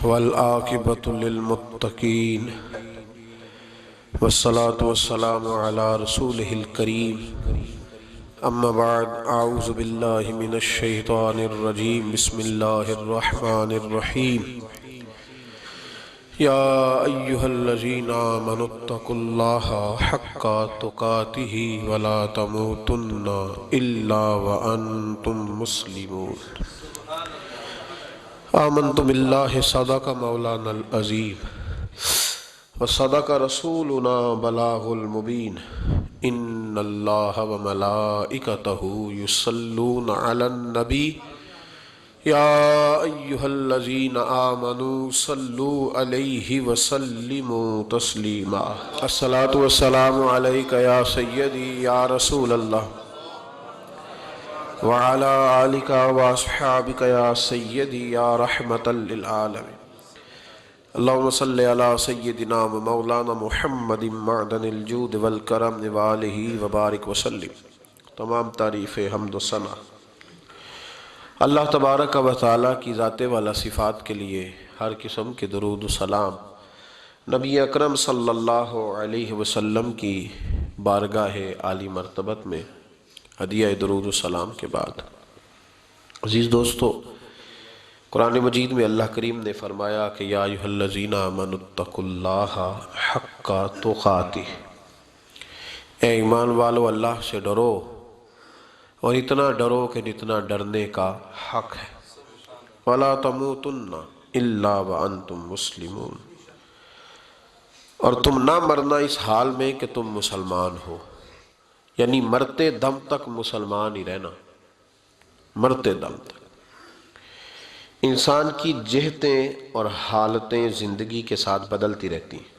والعاقبۃ للمتقین والصلاة والسلام علی رسولہ الکریم اما بعد اعوذ باللہ من الشیطان الرجیم بسم اللہ الرحمن الرحیم یا ایہا الذین آمنوا اتقوا اللہ حق تقاتہ ولا تموتن الا وانتم مسلمون آمنت باللہ صدق مولانا العظیم وصدق رسولنا بلاغ المبین ان اللہ وملائکتہ یصلون علی النبی یا ایہا الذین آمنوا صلوا علیہ وسلموا تسلیما الصلاۃ والسلام علیک یا سیدی یا رسول اللہ وعلى آلك وأصحابك يا سيدي يا رحمة للعالمين اللهم صل على سيدنا ومولانا محمد معدن الجود والکرم وآلہ وبارک وسلم۔ تمام تعریف حمد و ثنا اللہ تبارک و تعالیٰ کی ذات والا صفات کے لیے ہر قسم کے درود و سلام نبی اکرم صلی اللہ علیہ وسلم کی بارگاہ عالی مرتبت میں ہدیہ درود و سلام کے بعد، عزیز دوستو، قرآن مجید میں اللہ کریم نے فرمایا کہ یا ایھا الذین آمنوا اتقوا اللہ حق تقاتہ، اے ایمان والو اللہ سے ڈرو اور اتنا ڈرو کہ جتنا ڈرنے کا حق ہے، ولا تموتن الا وانتم مسلمون، اور تم نہ مرنا اس حال میں کہ تم مسلمان ہو، یعنی مرتے دم تک مسلمان ہی رہنا، مرتے دم تک۔ انسان کی جہتیں اور حالتیں زندگی کے ساتھ بدلتی رہتی ہیں۔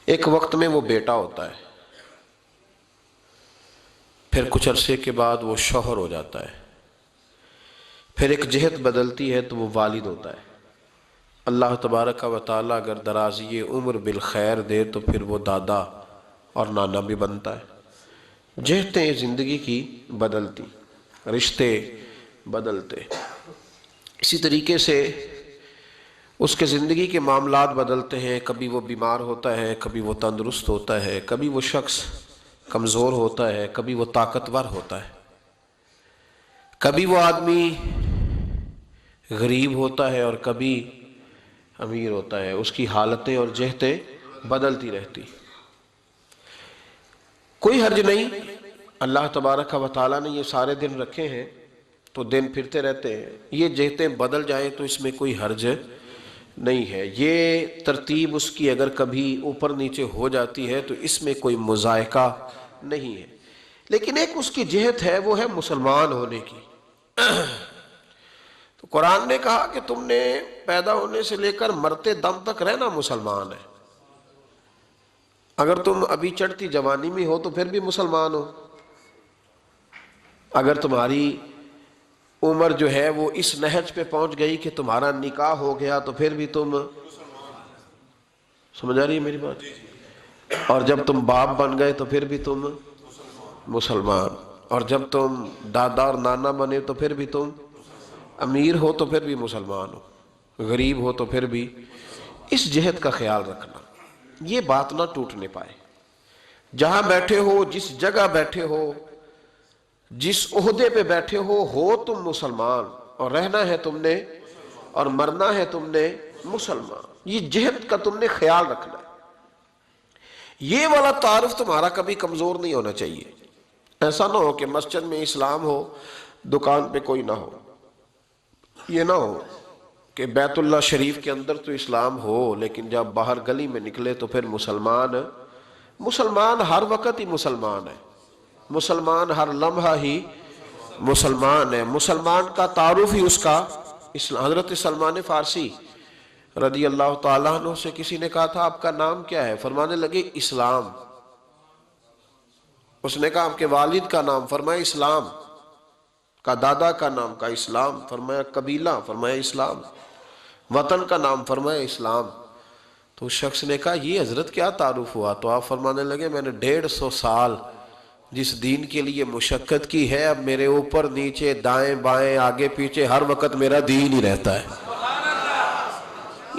ایک وقت میں وہ بیٹا ہوتا ہے، پھر کچھ عرصے کے بعد وہ شوہر ہو جاتا ہے، پھر ایک جہت بدلتی ہے تو وہ والد ہوتا ہے۔ اللہ تبارک و تعالیٰ اگر درازی عمر بالخیر دے تو پھر وہ دادا اور نانا بھی بنتا ہے۔ جہتیں زندگی کی بدلتی، رشتے بدلتے، اسی طریقے سے اس کے زندگی کے معاملات بدلتے ہیں۔ کبھی وہ بیمار ہوتا ہے، کبھی وہ تندرست ہوتا ہے، کبھی وہ شخص کمزور ہوتا ہے، کبھی وہ طاقتور ہوتا ہے، کبھی وہ آدمی غریب ہوتا ہے اور کبھی امیر ہوتا ہے۔ اس کی حالتیں اور جہتیں بدلتی رہتی۔ کوئی حرج نہیں، اللہ تبارک و تعالیٰ نے یہ سارے دن رکھے ہیں تو دن پھرتے رہتے ہیں، یہ جہتیں بدل جائیں تو اس میں کوئی حرج نہیں ہے۔ یہ ترتیب اس کی اگر کبھی اوپر نیچے ہو جاتی ہے تو اس میں کوئی مذائقہ نہیں ہے، لیکن ایک اس کی جہت ہے، وہ ہے مسلمان ہونے کی۔ تو قرآن نے کہا کہ تم نے پیدا ہونے سے لے کر مرتے دم تک رہنا مسلمان ہے۔ اگر تم ابھی چڑھتی جوانی میں ہو تو پھر بھی مسلمان ہو، اگر تمہاری عمر جو ہے وہ اس نہج پہ پہنچ گئی کہ تمہارا نکاح ہو گیا تو پھر بھی تم، سمجھ آ رہی ہے میری بات؟ اور جب تم باپ بن گئے تو پھر بھی تم مسلمان، اور جب تم دادا اور نانا بنے تو پھر بھی تم امیر ہو تو پھر بھی مسلمان ہو، غریب ہو تو پھر بھی۔ اس جہت کا خیال رکھنا، یہ بات نہ ٹوٹنے پائے۔ جہاں بیٹھے ہو، جس جگہ بیٹھے ہو، جس عہدے پہ بیٹھے ہو تم مسلمان، اور رہنا ہے تم نے اور مرنا ہے تم نے مسلمان۔ یہ جہت کا تم نے خیال رکھنا ہے۔ یہ والا تعارف تمہارا کبھی کمزور نہیں ہونا چاہیے۔ ایسا نہ ہو کہ مسجد میں اسلام ہو، دکان پہ کوئی نہ ہو۔ یہ نہ ہو کہ بیت اللہ شریف کے اندر تو اسلام ہو لیکن جب باہر گلی میں نکلے تو پھر مسلمان ہر وقت ہی مسلمان ہے، مسلمان ہر لمحہ ہی مسلمان ہے۔ مسلمان کا تعارف ہی اس کا اسلام۔ حضرت سلمان فارسی رضی اللہ تعالیٰ عنہ سے کسی نے کہا تھا آپ کا نام کیا ہے؟ فرمانے لگے اسلام۔ اس نے کہا آپ کے والد کا نام؟ فرمایا اسلام۔ کا دادا کا نام؟ کا اسلام۔ فرمایا قبیلہ؟ فرمایا اسلام۔ وطن کا نام؟ فرمایا اسلام۔ تو اس شخص نے کہا یہ حضرت کیا تعارف ہوا؟ تو آپ فرمانے لگے میں نے 150 سال جس دین کے لیے مشقت کی ہے، اب میرے اوپر نیچے دائیں بائیں آگے پیچھے ہر وقت میرا دین ہی رہتا ہے۔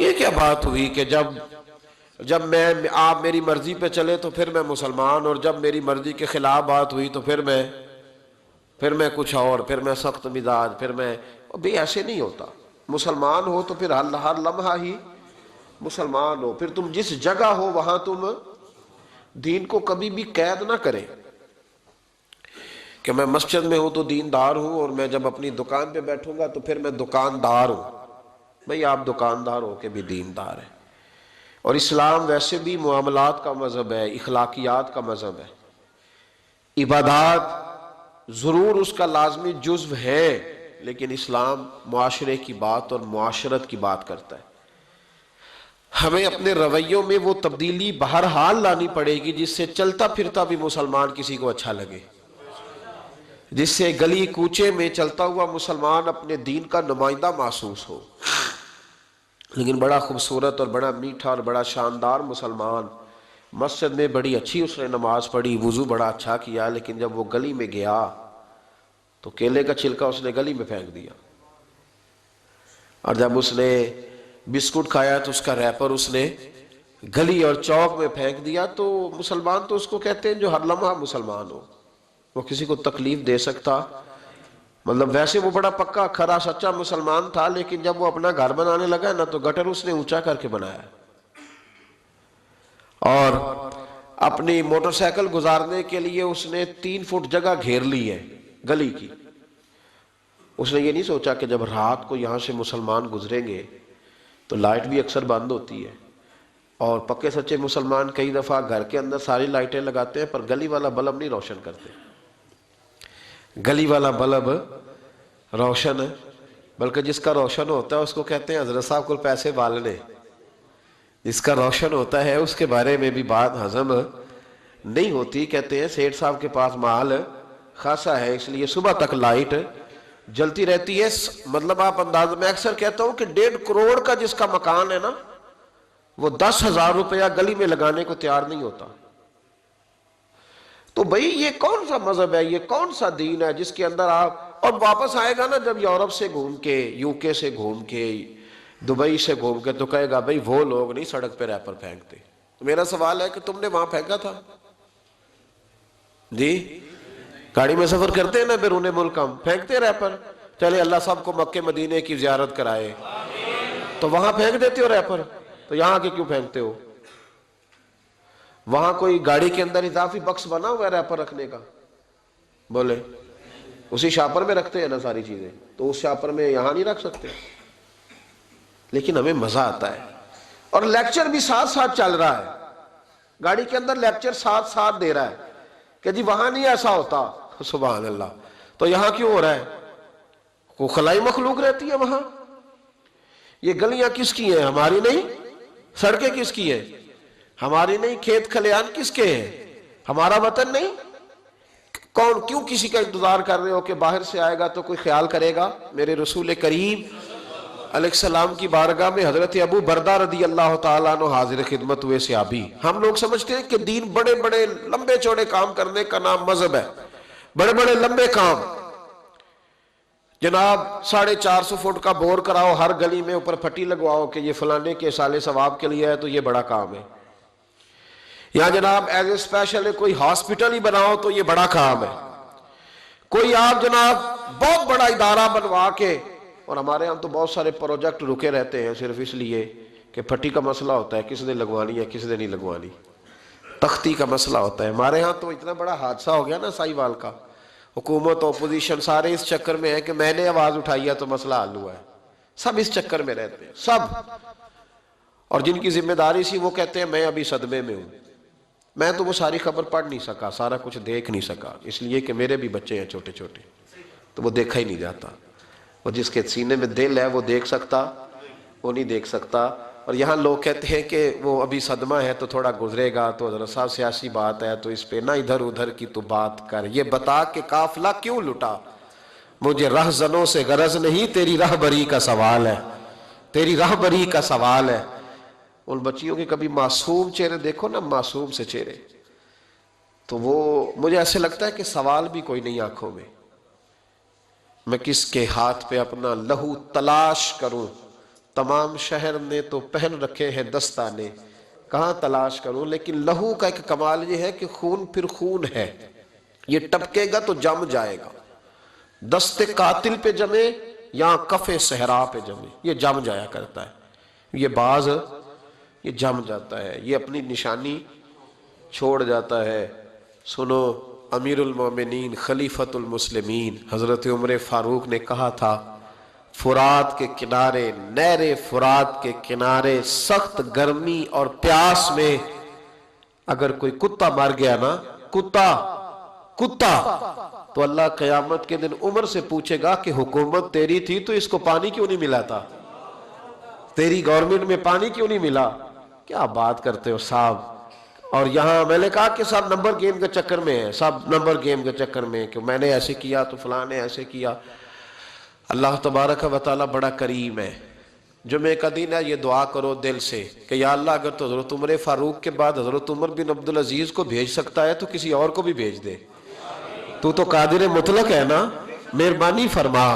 یہ کیا بات ہوئی کہ جب آپ میری مرضی پہ چلے تو پھر میں مسلمان، اور جب میری مرضی کے خلاف بات ہوئی تو پھر میں کچھ اور، پھر میں سخت مزاج، پھر میں بھی ایسے نہیں ہوتا۔ مسلمان ہو تو پھر ہر لمحہ ہی مسلمان ہو، پھر تم جس جگہ ہو وہاں تم دین کو کبھی بھی قید نہ کرے کہ میں مسجد میں ہوں تو دیندار ہوں، اور میں جب اپنی دکان پہ بیٹھوں گا تو پھر میں دکاندار ہوں۔ بھئی آپ دکاندار ہو کے بھی دیندار ہیں۔ اور اسلام ویسے بھی معاملات کا مذہب ہے، اخلاقیات کا مذہب ہے۔ عبادات ضرور اس کا لازمی جزو ہے، لیکن اسلام معاشرے کی بات اور معاشرت کی بات کرتا ہے۔ ہمیں اپنے رویوں میں وہ تبدیلی بہرحال لانی پڑے گی جس سے چلتا پھرتا بھی مسلمان کسی کو اچھا لگے، جس سے گلی کوچے میں چلتا ہوا مسلمان اپنے دین کا نمائندہ محسوس ہو۔ لیکن بڑا خوبصورت اور بڑا میٹھا اور بڑا شاندار مسلمان، مسجد میں بڑی اچھی اس نے نماز پڑھی، وضو بڑا اچھا کیا، لیکن جب وہ گلی میں گیا تو کیلے کا چھلکا اس نے گلی میں پھینک دیا، اور جب اس نے بسکٹ کھایا تو اس کا ریپر اس نے گلی اور چوک میں پھینک دیا۔ تو مسلمان تو اس کو کہتے ہیں جو ہر لمحہ مسلمان ہو، وہ کسی کو تکلیف دے سکتا، مطلب ویسے وہ بڑا پکا کھرا سچا مسلمان تھا، لیکن جب وہ اپنا گھر بنانے لگا نا تو گٹر اس نے اونچا کر کے بنایا، اور اپنی موٹر سائیکل گزارنے کے لیے اس نے 3 فٹ جگہ گھیر لی ہے گلی کی۔ اس نے یہ نہیں سوچا کہ جب رات کو یہاں سے مسلمان گزریں گے تو لائٹ بھی اکثر بند ہوتی ہے، اور پکے سچے مسلمان کئی دفعہ گھر کے اندر ساری لائٹیں لگاتے ہیں پر گلی والا بلب نہیں روشن کرتے۔ گلی والا بلب روشن ہے، بلکہ جس کا روشن ہوتا ہے اس کو کہتے ہیں حضرت صاحب کو پیسے والنے، جس کا روشن ہوتا ہے اس کے بارے میں بھی بات ہضم نہیں ہوتی۔ کہتے ہیں سیٹھ صاحب کے پاس مال خاصا ہے، اس لیے صبح تک لائٹ جلتی رہتی ہے۔ مطلب آپ انداز میں اکثر کہتا ہوں کہ 1.5 کروڑ کا جس کا مکان ہے نا، وہ 10,000 روپیہ گلی میں لگانے کو تیار نہیں ہوتا۔ تو بھئی یہ کون سا مذہب ہے، یہ کون سا دین ہے جس کے اندر آپ، اور واپس آئے گا نا جب یورپ سے گھوم کے، UK سے گھوم کے، دبئی سے گھوم کے، تو کہے گا بھئی وہ لوگ نہیں سڑک پہ ریپر پھینکتے۔ تو میرا سوال ہے کہ تم نے وہاں پھینکا تھا؟ جی گاڑی میں سفر کرتے ہیں نا بیرون ملک، ہم پھینکتے ریپر؟ چلے اللہ سب کو مکے مدینے کی زیارت کرائے، تو وہاں پھینک دیتے ہو ریپر، تو یہاں کے کیوں پھینکتے ہو؟ وہاں کوئی گاڑی کے اندر اضافی بکس بنا ہوا ہے ریپر رکھنے کا؟ بولے اسی شاپر میں رکھتے ہیں نا ساری چیزیں، تو اس شاپر میں یہاں نہیں رکھ سکتے؟ لیکن ہمیں مزہ آتا ہے، اور لیکچر بھی ساتھ ساتھ چل رہا ہے، گاڑی کے اندر لیکچر ساتھ ساتھ دے رہا ہے کہ جی وہاں نہیں ایسا ہوتا۔ سبحان اللہ، تو یہاں کیوں ہو رہا ہے؟ کوئی خلائی مخلوق رہتی ہے وہاں؟ یہ گلیاں کس کی ہیں؟ ہماری نہیں؟ سڑکیں کس کی ہیں؟ ہماری نہیں؟ کھیت کھلیان کس کے ہیں؟ ہمارا وطن نہیں؟ کون کیوں کسی کا انتظار کر رہے ہو کہ باہر سے آئے گا تو کوئی خیال کرے گا؟ میرے رسول کریم علیہ السلام کی بارگاہ میں حضرت ابو بردہ رضی اللہ تعالیٰ عنہ حاضر خدمت ہوئے صحابی۔ ہم لوگ سمجھتے ہیں کہ دین بڑے بڑے لمبے چوڑے کام کرنے کا نام مذہب ہے، بڑے بڑے لمبے کام، جناب 450 فٹ کا بور کراؤ، ہر گلی میں اوپر پھٹی لگواؤ کہ یہ فلانے کے سالے ثواب کے لیے ہے، تو یہ بڑا کام ہے۔ یا جناب ایز اے اسپیشل کوئی ہاسپٹل ہی بناؤ تو یہ بڑا کام ہے۔ کوئی آپ جناب بہت بڑا ادارہ بنوا کے، اور ہمارے ہاں تو بہت سارے پروجیکٹ رکے رہتے ہیں صرف اس لیے کہ پھٹی کا مسئلہ ہوتا ہے، کس نے لگوانی ہے کس نے نہیں لگوانی، تختی کا مسئلہ ہوتا ہے۔ ہمارے ہاں تو اتنا بڑا حادثہ ہو گیا نا سائی وال کا، حکومت اپوزیشن سارے اس چکر میں ہے کہ میں نے آواز اٹھائی ہے تو مسئلہ حل ہوا ہے، سب اس چکر میں رہتے ہیں سب، اور جن کی ذمہ داری سی وہ کہتے ہیں میں ابھی صدمے میں ہوں، میں تو وہ ساری خبر پڑھ نہیں سکا، سارا کچھ دیکھ نہیں سکا، اس لیے کہ میرے بھی بچے ہیں چھوٹے چھوٹے، تو وہ دیکھا ہی نہیں جاتا۔ وہ جس کے سینے میں دل ہے وہ دیکھ سکتا، وہ نہیں دیکھ سکتا۔ اور یہاں لوگ کہتے ہیں کہ وہ ابھی صدمہ ہے تو تھوڑا گزرے گا، تو حضرت صاحب سیاسی بات ہے تو اس پہ نہ ادھر ادھر کی تو بات کر، یہ بتا کہ قافلہ کیوں لٹا، مجھے رہزنوں سے غرض نہیں، تیری راہبری کا سوال ہے، تیری راہبری کا سوال ہے۔ ان بچیوں کے کبھی معصوم چہرے دیکھو نا، معصوم سے چہرے، تو وہ مجھے ایسے لگتا ہے کہ سوال بھی کوئی نہیں آنکھوں میں کس کے ہاتھ پہ اپنا لہو تلاش کروں، تمام شہر نے تو پہن رکھے ہیں دستانے، کہاں تلاش کروں؟ لیکن لہو کا ایک کمال یہ ہے کہ خون پھر خون ہے، یہ ٹپکے گا تو جم جائے گا، دست قاتل پہ جمے یا کف صحرا پہ جمے، یہ جم جایا کرتا ہے، یہ باز یہ جم جاتا ہے، یہ اپنی نشانی چھوڑ جاتا ہے۔ سنو، امیر المومنین خلیفۃ المسلمین حضرت عمر فاروق نے کہا تھا، فرات کے کنارے، نہر فرات کے کنارے سخت گرمی اور پیاس میں اگر کوئی کتا مر گیا نا، کتا تو اللہ قیامت کے دن عمر سے پوچھے گا کہ حکومت تیری تھی تو اس کو پانی کیوں نہیں ملا تھا؟ تیری گورنمنٹ میں پانی کیوں نہیں ملا؟ کیا بات کرتے ہو صاحب۔ اور یہاں میں نے کہا کہ صاحب نمبر گیم کے چکر میں ہے، صاحب نمبر گیم کے چکر میں کہ میں نے ایسے کیا تو فلاں نے ایسے کیا۔ اللہ تبارک و تعالیٰ بڑا کریم ہے۔ جمعہ کا دن ہے، یہ دعا کرو دل سے کہ یا اللہ اگر تو حضرت عمر فاروق کے بعد حضرت عمر بن عبدالعزیز کو بھیج سکتا ہے تو کسی اور کو بھی بھیج دے، تو قادر مطلق ہے نا، مہربانی فرما،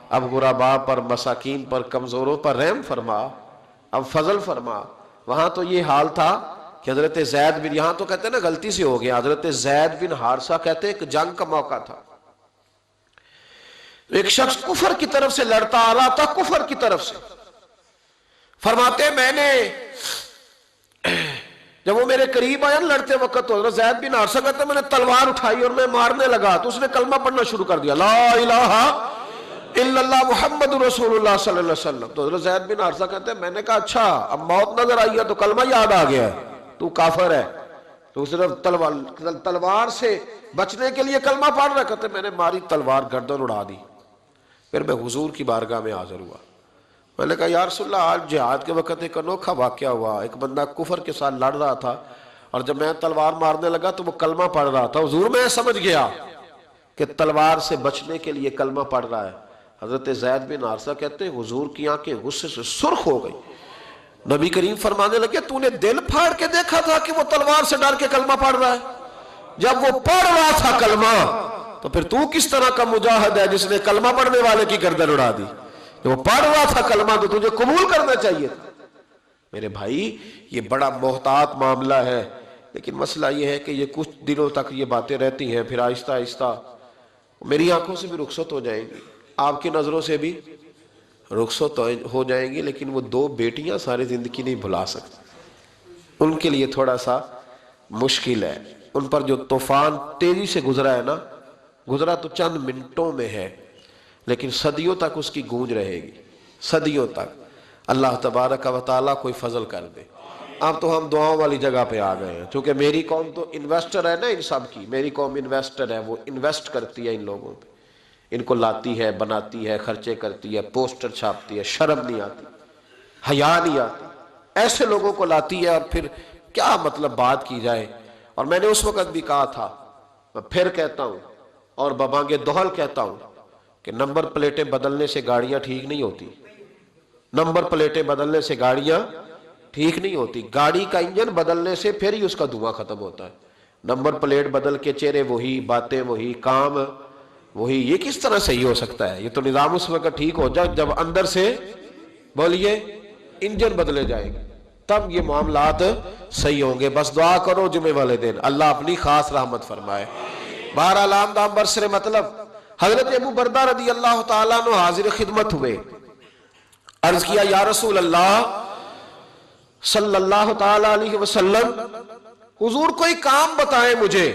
اب غرباء پر، مساکین پر، کمزوروں پر رحم فرما، اب فضل فرما۔ وہاں تو یہ حال تھا کہ حضرت زید بن، یہاں تو کہتے ہیں نا غلطی سے ہو گیا، حضرت زید بن حارثہ کہتے ہیں ایک جنگ کا موقع تھا، ایک شخص کفر کی طرف سے لڑتا آ رہا تھا، کفر کی طرف سے، فرماتے میں نے جب وہ میرے قریب آیا لڑتے وقت تو حضرت زید بن حارثہ کہتے میں نے تلوار اٹھائی اور میں مارنے لگا تو اس نے کلمہ پڑھنا شروع کر دیا، لا الہ الا اللہ محمد رسول اللہ صلی اللہ علیہ وسلم۔ تو حضرت زید بن حارثہ کہتے ہیں میں نے کہا اچھا اب موت نظر آئی ہے تو کلمہ یاد آ گیا ہے، تو کافر ہے، تو صرف تلوار سے بچنے کے لیے کلمہ پڑھ رہا، کہتے میں نے ماری تلوار گردن اڑا دی۔ پھر میں حضور کی بارگاہ میں حاضر ہوا، میں نے کہا یا رسول اللہ آج جہاد کے وقت ایک انوکھا واقعہ ہوا، ایک بندہ کفر کے ساتھ لڑ رہا تھا اور جب میں تلوار مارنے لگا تو وہ کلمہ پڑھ رہا تھا، حضور میں سمجھ گیا کہ تلوار سے بچنے کے لیے کلمہ پڑھ رہا ہے۔ حضرت زید بن حارثہ کہتے ہیں حضور کی آنکھیں غصے سے سرخ ہو گئی، نبی کریم فرمانے لگے تو نے دل پھاڑ کے دیکھا تھا کہ وہ تلوار سے ڈر کے کلمہ پڑھ رہا ہے؟ جب وہ پڑھ رہا تھا کلمہ تو پھر تو کس طرح کا مجاہد ہے جس نے کلمہ پڑھنے والے کی گردن اڑا دی؟ وہ پڑھ رہا تھا کلمہ تو تجھے قبول کرنا چاہیے تھا۔ میرے بھائی یہ بڑا محتاط معاملہ ہے، لیکن مسئلہ یہ ہے کہ یہ کچھ دنوں تک یہ باتیں رہتی ہیں، پھر آہستہ آہستہ میری آنکھوں سے بھی رخصت ہو جائیں گی، آپ کی نظروں سے بھی رخصت ہو جائیں گی، لیکن وہ دو بیٹیاں ساری زندگی نہیں بھلا سکتی، ان کے لیے تھوڑا سا مشکل ہے، ان پر جو طوفان تیزی سے گزرا ہے نا، گزرا تو چند منٹوں میں ہے لیکن صدیوں تک اس کی گونج رہے گی، صدیوں تک۔ اللہ تبارک و تعالیٰ کوئی فضل کر دے۔ اب تو ہم دعاؤں والی جگہ پہ آ گئے ہیں، چونکہ میری قوم تو انویسٹر ہے نا ان سب کی، میری قوم انویسٹر ہے، وہ انویسٹ کرتی ہے ان لوگوں پہ، ان کو لاتی ہے، بناتی ہے، خرچے کرتی ہے، پوسٹر چھاپتی ہے، شرم نہیں آتی، حیا نہیں آتی، ایسے لوگوں کو لاتی ہے، اور پھر کیا مطلب بات کی جائے۔ اور میں نے اس وقت بھی کہا تھا، میں پھر کہتا ہوں اور ببانگ دوہل کہتا ہوں کہ نمبر پلیٹیں بدلنے سے گاڑیاں ٹھیک نہیں ہوتی، نمبر پلیٹیں بدلنے سے گاڑیاں ٹھیک نہیں ہوتی، گاڑی کا انجن بدلنے سے پھر ہی اس کا دھواں ختم ہوتا ہے، نمبر پلیٹ بدل کے چہرے وہی، باتیں وہی، کام وہی، یہ کس طرح صحیح ہو سکتا ہے؟ یہ تو نظام اس وقت ٹھیک ہو جائے جب اندر سے بولیے انجن بدلے جائیں گے، تب یہ معاملات صحیح ہوں گے۔ بس دعا کرو جمعے والے دن اللہ اپنی خاص رحمت فرمائے۔ بہرحال عام برسر مطلب حضرت ابو بردہ رضی اللہ تعالیٰ عنہ حاضر خدمت ہوئے، عرض کیا یا رسول اللہ صلی اللہ تعالیٰ علیہ وسلم، حضور کوئی کام بتائیں مجھے،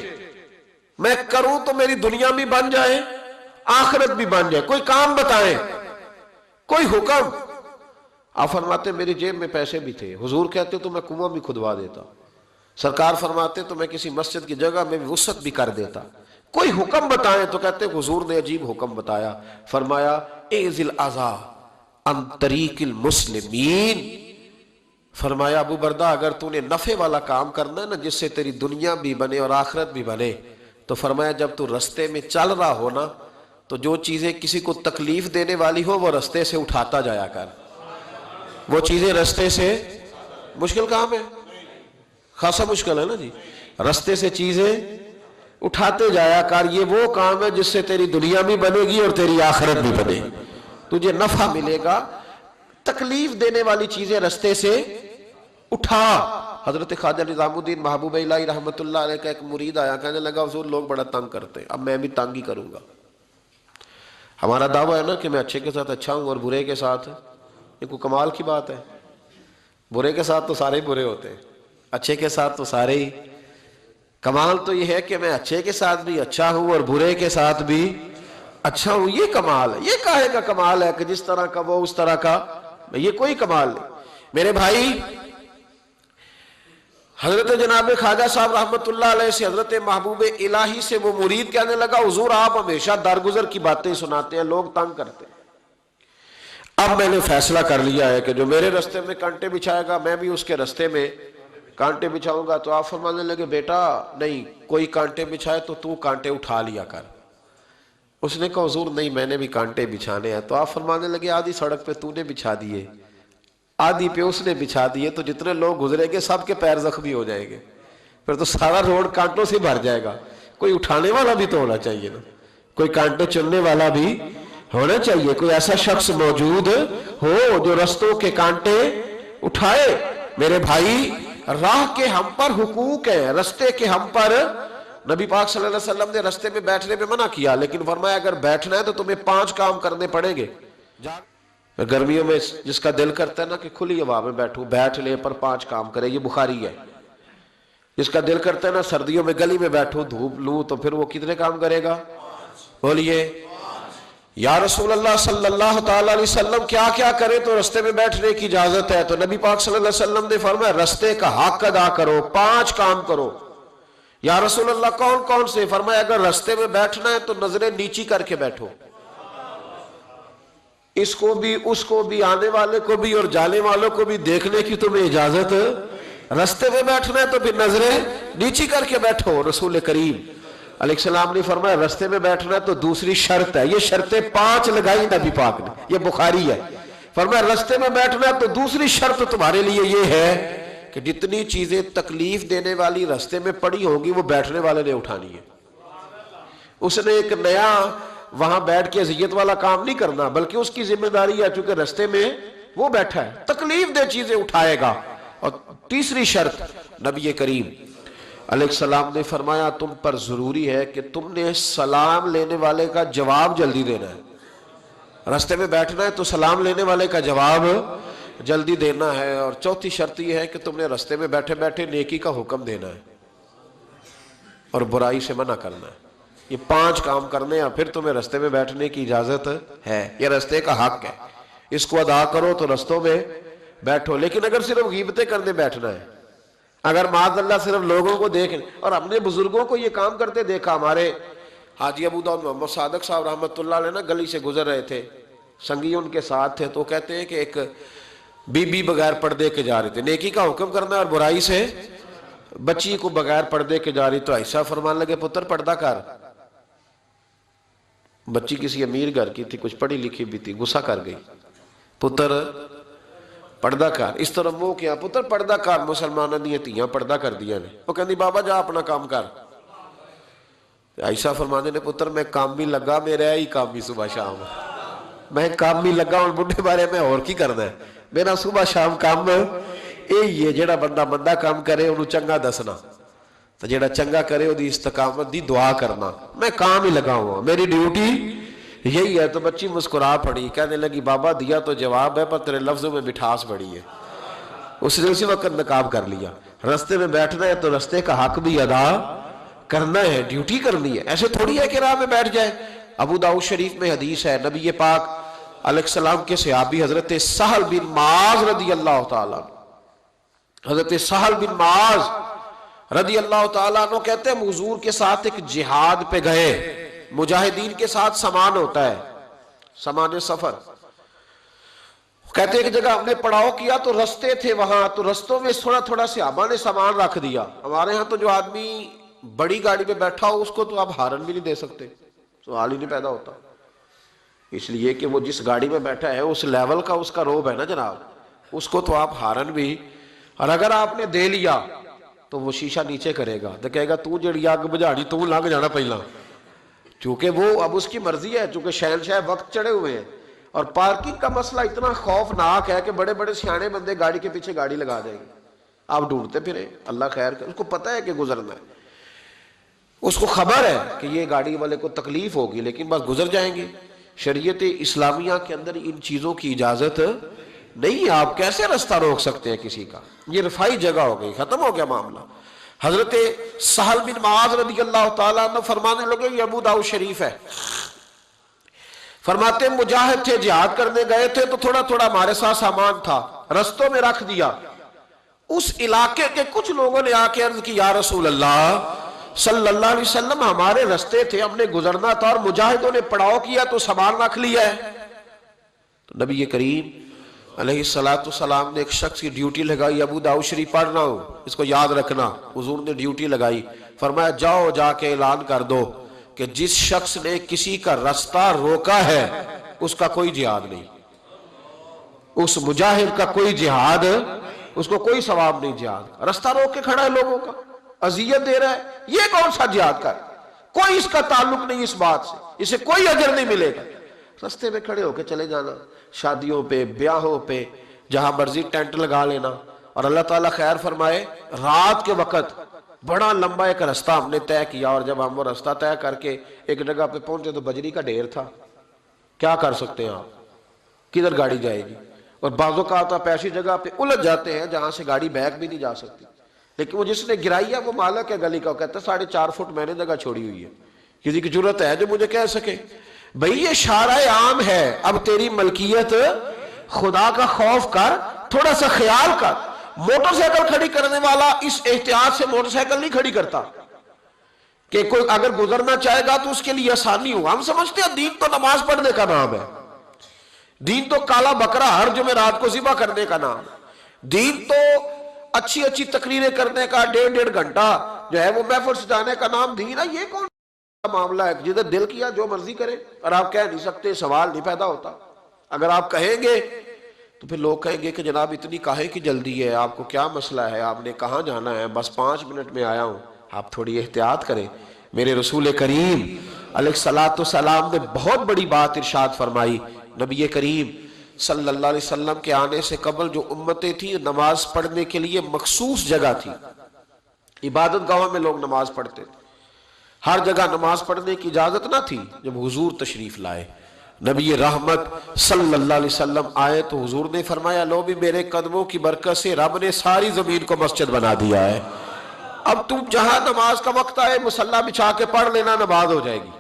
میں کروں تو میری دنیا بھی بن جائے آخرت بھی بن جائے، کوئی کام بتائیں، کوئی حکم۔ آپ فرماتے میری جیب میں پیسے بھی تھے، حضور کہتے تو میں کنواں بھی کھدوا دیتا، سرکار فرماتے تو میں کسی مسجد کی جگہ میں وسعت بھی کر دیتا، کوئی حکم بتائیں، تو کہتے حضور نے عجیب حکم بتایا، فرمایا اعزل الاذی عن طریق المسلمین، فرمایا ابو بردہ اگر تو نے نفع والا کام کرنا ہے نا جس سے تیری دنیا بھی بنے اور آخرت بھی بنے، تو فرمایا جب تو رستے میں چل رہا ہو نا تو جو چیزیں کسی کو تکلیف دینے والی ہو وہ رستے سے اٹھاتا جایا کر، وہ چیزیں رستے سے، مشکل کام ہے، خاصا مشکل ہے نا جی، رستے سے چیزیں اٹھاتے جایا کر، یہ وہ کام ہے جس سے تیری دنیا بھی بنے گی اور تیری آخرت بھی بنے گی، تجھے نفع ملے گا، تکلیف دینے والی چیزیں رستے سے اٹھا۔ حضرت خواجہ نظام الدین محبوب الہی رحمت اللہ علیہ کا ایک مرید آیا، کہنے لگا حضور لوگ بڑا تنگ کرتے ہیں، اب میں بھی تنگ ہی کروں گا۔ ہمارا دعویٰ ہے نا کہ میں اچھے کے ساتھ اچھا ہوں اور برے کے ساتھ، یہ کوئی کمال کی بات ہے؟ برے کے ساتھ تو سارے ہی برے ہوتے ہیں، اچھے کے ساتھ تو سارے ہی۔ کمال تو یہ ہے کہ میں اچھے کے ساتھ بھی اچھا ہوں اور برے کے ساتھ بھی اچھا ہوں، یہ کمال ہے۔ یہ کاہے کا کمال ہے کہ جس طرح کا وہ اس طرح کا، یہ کوئی کمال نہیں میرے بھائی۔ حضرت جناب خواجہ صاحب رحمت اللہ علیہ سے حضرت محبوب الہی سے وہ مرید کہنے لگا حضور آپ ہمیشہ درگزر کی باتیں سناتے ہیں، لوگ تنگ کرتے ہیں، اب میں نے فیصلہ کر لیا ہے کہ جو میرے رستے میں کانٹے بچھائے گا میں بھی اس کے رستے میں کانٹے بچھاؤں گا۔ تو آپ فرمانے لگے بیٹا نہیں، کوئی کانٹے بچھائے تو کانٹے اٹھا لیا کر۔ اس نے کہا حضور نہیں، میں نے بھی کانٹے بچھانے ہیں۔ تو آپ فرمانے لگے آدھی سڑک پہ تو نے بچھا دیے، آدھی پہ اس نے بچھا دیے، تو جتنے لوگ گزرے گے سب کے پیر زخمی ہو جائیں گے، پھر تو سارا روڈ کانٹوں سے بھر جائے گا۔ کوئی اٹھانے والا بھی تو ہونا چاہیے نا، کوئی کانٹے چننے والا بھی ہونا چاہیے، کوئی ایسا شخص موجود ہو جو رستوں کے کانٹے اٹھائے۔ میرے بھائی راہ کے ہم پر حقوق ہیں، رستے کے ہم پر۔ نبی پاک صلی اللہ علیہ وسلم نے رستے میں بیٹھنے پہ منع کیا، لیکن فرمایا اگر بیٹھنا ہے تو تمہیں 5 کام کرنے پڑیں گے۔ گرمیوں میں جس کا دل کرتا ہے نا کہ کھلی ہوا میں بیٹھوں، بیٹھ لے پر 5 کام کرے، یہ بخاری ہے۔ جس کا دل کرتا ہے نا سردیوں میں گلی میں بیٹھوں دھوپ لوں، تو پھر وہ کتنے کام کرے گا؟ بولیے یا رسول اللہ صلی اللہ تعالیٰ علیہ وسلم کیا کیا کرے تو رستے میں بیٹھنے کی اجازت ہے؟ تو نبی پاک صلی اللہ علیہ وسلم نے فرمایا رستے کا حق ادا کرو، 5 کام کرو۔ یا رسول اللہ کون کون سے؟ فرمایا اگر رستے میں بیٹھنا ہے تو نظریں نیچی کر کے بیٹھو، اس کو بھی اس کو بھی، آنے والے کو بھی اور جانے والوں کو بھی دیکھنے کی تمہیں اجازت۔ رستے میں بیٹھنا ہے تو پھر نظریں نیچی کر کے بیٹھو۔ رسول کریم علیہ السلام نے فرمایا رستے میں بیٹھنا ہے تو دوسری شرط ہے، یہ شرطیں 5 لگائی نبی پاک نے، یہ بخاری ہے۔ فرمایا رستے میں بیٹھنا ہے تو دوسری شرط تمہارے لیے یہ ہے کہ جتنی چیزیں تکلیف دینے والی رستے میں پڑی ہوں گی وہ بیٹھنے والے نے اٹھانی ہے۔ اس نے ایک نیا وہاں بیٹھ کے اذیت والا کام نہیں کرنا، بلکہ اس کی ذمہ داری ہے چونکہ رستے میں وہ بیٹھا ہے، تکلیف دہ چیزیں اٹھائے گا۔ اور تیسری شرط نبی کریم علیہ السلام نے فرمایا تم پر ضروری ہے کہ تم نے سلام لینے والے کا جواب جلدی دینا ہے۔ رستے میں بیٹھنا ہے تو سلام لینے والے کا جواب جلدی دینا ہے۔ اور چوتھی شرط یہ ہے کہ تم نے رستے میں بیٹھے بیٹھے نیکی کا حکم دینا ہے اور برائی سے منع کرنا ہے۔ یہ 5 کام کرنے ہیں، پھر تمہیں رستے میں بیٹھنے کی اجازت ہے، یہ رستے کا حق ہے، اس کو ادا کرو تو رستوں میں بیٹھو۔ لیکن اگر صرف غیبتیں کرنے بیٹھنا ہے، اگر معاذ اللہ صرف لوگوں کو دیکھ، اور ہم نے بزرگوں کو یہ کام کرتے دیکھا، ہمارے حاجی ابو داؤد محمد صادق صاحب رحمت اللہ علیہ نا گلی سے گزر رہے تھے، سنگی ان کے ساتھ تھے، تو کہتے ہیں کہ ایک بی بی بغیر پردے کے جا رہے تھے، نیکی کا حکم کرنا اور برائی سے بچی کو بغیر پردے کے جا رہی، تو ایسا فرمان لگے پتر پردہ کر۔ بچی کسی امیر گھر کی تھی، کچھ پڑھی لکھی بھی تھی، غصہ کر گئی، پتر پردہ کر۔ اس طرح وہ کیا پتر پردہ کر، مسلمانہ دیئے تیاں پردہ کر دیا نے۔ وہ کہنی بابا جا اپنا کام کر۔ عائشہ فرمانے نے پتر میں کام بھی لگا، میرا ہی کام بھی صبح شام، میں کام بھی لگا اور بڑھے بارے میں اور کی کرنا ہے، میرا صبح شام کام یہ جڑا بندہ مندہ کام کرے انہوں چنگا دسنا، تو جڑا چنگا کرے وہ دی استقامت دی دعا کرنا، میں کام ہی لگا ہوا، میری ڈیوٹی یہی ہے۔ تو بچی مسکرا پڑی، کہنے لگی بابا دیا تو جواب ہے پر تیرے لفظوں میں مٹھاس بڑی ہے۔ اس نے اسی وقت نقاب کر لیا۔ رستے میں بیٹھنا ہے تو رستے کا حق بھی ادا کرنا ہے، ڈیوٹی کرنی ہے، ایسے تھوڑی ہے کہ راہ میں بیٹھ جائے۔ ابو داؤد شریف میں حدیث ہے، نبی پاک علیہ السلام کے صحابی حضرت سہل بن معاذ رضی اللہ تعالیٰ، حضرت سہل بن معاذ رضی اللہ تعالیٰ عنہ کہتے ہیں حضور کے ساتھ ایک جہاد پہ گئے، مجاہدین کے ساتھ سامان ہوتا ہے، سامان سفر، کہتے ہیں ایک جگہ ہم نے پڑاؤ کیا تو رستے تھے وہاں، تو رستوں میں تھوڑا تھوڑا صحابہ نے سامان رکھ دیا۔ ہمارے ہاں تو جو آدمی بڑی گاڑی پہ بیٹھا ہو اس کو تو آپ ہارن بھی نہیں دے سکتے، سوال ہی نہیں پیدا ہوتا، اس لیے کہ وہ جس گاڑی میں بیٹھا ہے اس لیول کا اس کا روب ہے نا جناب، اس کو تو آپ ہارن بھی، اور اگر آپ نے دے لیا تو وہ شیشہ نیچے کرے گا تو کہے گا تو جڑی آگ بجھاڑی تو لنگ جانا پہلا، چونکہ وہ اب اس کی مرضی ہے، چونکہ شہنشاہ وقت چڑھے ہوئے ہیں، اور پارکنگ کا مسئلہ اتنا خوفناک ہے کہ بڑے بڑے سیانے بندے گاڑی کے پیچھے گاڑی لگا دیں گے، آپ ڈھونڈتے پھریں، اللہ خیر کرے، اس کو پتہ ہے کہ گزرنا ہے، اس کو خبر ہے کہ یہ گاڑی والے کو تکلیف ہوگی لیکن بس گزر جائیں گے۔ شریعت اسلامیہ کے اندر ان چیزوں کی اجازت نہیں ہے، آپ کیسے رستہ روک سکتے ہیں کسی کا؟ یہ رفائی جگہ ہو گئی، ختم ہو گیا معاملہ۔ حضرت سہل بن معاذ رضی اللہ تعالیٰ عنہ فرمانے لگے، یہ ابو داؤد شریف ہے، فرماتے ہیں مجاہد تھے، جہاد کرنے گئے تھے تو تھوڑا تھوڑا ہمارے ساتھ سامان تھا، رستوں میں رکھ دیا۔ اس علاقے کے کچھ لوگوں نے آ کے عرض کی، یا رسول اللہ صلی اللہ علیہ وسلم، ہمارے رستے تھے، ہم نے گزرنا تھا اور مجاہدوں نے پڑاؤ کیا تو سامان رکھ لیا ہے۔ تو نبی کریم علیہ السلام نے ایک شخص کی ڈیوٹی لگائی، ابو داؤد شریف پڑھ رہا ہوں، اس کو یاد رکھنا، حضور نے ڈیوٹی لگائی، فرمایا جاؤ جا کے اعلان کر دو کہ جس شخص نے کسی کا رستہ روکا ہے اس کا کوئی جہاد نہیں، اس مجاہد کا کوئی جہاد، اس کو کوئی ثواب نہیں جہاد، رستہ روک کے کھڑا ہے لوگوں کا، اذیت دے رہا ہے، یہ کون سا جہاد کر، کوئی اس کا تعلق نہیں اس بات سے، اسے کوئی اجر نہیں ملے گا۔ رستے میں کھڑے ہو کے چلے جانا، شادیوں پہ، بیاہوں پہ، جہاں مرضی ٹینٹ لگا لینا، اور اللہ تعالیٰ خیر فرمائے رات کے وقت بڑا لمبا ایک رستہ ہم نے طے کیا، اور جب ہم وہ رستہ طے کر کے ایک جگہ پہ پہنچے تو بجری کا ڈھیر تھا، کیا کر سکتے ہیں آپ، کدھر گاڑی جائے گی؟ اور بعض اوقات آپ ایسی جگہ پہ الجھ جاتے ہیں جہاں سے گاڑی بیک بھی نہیں جا سکتی، لیکن وہ جس نے گرائی ہے وہ مالک ہے گلی کا، کہتا ہے 4.5 فٹ میں نے جگہ چھوڑی ہوئی ہے، کسی کی جرت ہے جو مجھے کہہ سکے بھئی یہ شارع عام ہے، اب تیری ملکیت، خدا کا خوف کر، تھوڑا سا خیال کر۔ موٹر سائیکل کھڑی کرنے والا اس احتیاط سے موٹر سائیکل نہیں کھڑی کرتا کہ کوئی اگر گزرنا چاہے گا تو اس کے لیے آسانی ہو۔ ہم سمجھتے ہیں دین تو نماز پڑھنے کا نام ہے، دین تو کالا بکرا ہر جمعرات کو ذبح کرنے کا نام ہے، دین تو اچھی اچھی تقریریں کرنے کا 1.5 گھنٹہ جو ہے وہ محفل سجانے کا نام دین ہے۔ یہ کون معاملہ ہے جدھر دل کیا جو مرضی کرے، اور آپ کہہ نہیں سکتے، سوال نہیں پیدا ہوتا۔ اگر آپ کہیں گے تو پھر لوگ کہیں گے کہ جناب اتنی کاہے کی جلدی ہے، آپ کو کیا مسئلہ ہے، آپ نے کہاں جانا ہے، بس 5 منٹ میں آیا ہوں۔ آپ تھوڑی احتیاط کریں۔ میرے رسول کریم علیہ السلام نے بہت بڑی بات ارشاد فرمائی۔ نبی کریم صلی اللہ علیہ وسلم کے آنے سے قبل جو امتیں تھیں نماز پڑھنے کے لیے مخصوص جگہ تھی، عبادت گاہوں میں لوگ نماز پڑھتے تھے، ہر جگہ نماز پڑھنے کی اجازت نہ تھی۔ جب حضور تشریف لائے، نبی رحمت صلی اللہ علیہ وسلم آئے تو حضور نے فرمایا لو بھی میرے قدموں کی برکت سے رب نے ساری زمین کو مسجد بنا دیا ہے، اب تم جہاں نماز کا وقت آئے مصلی بچھا کے پڑھ لینا، نماز ہو جائے گی۔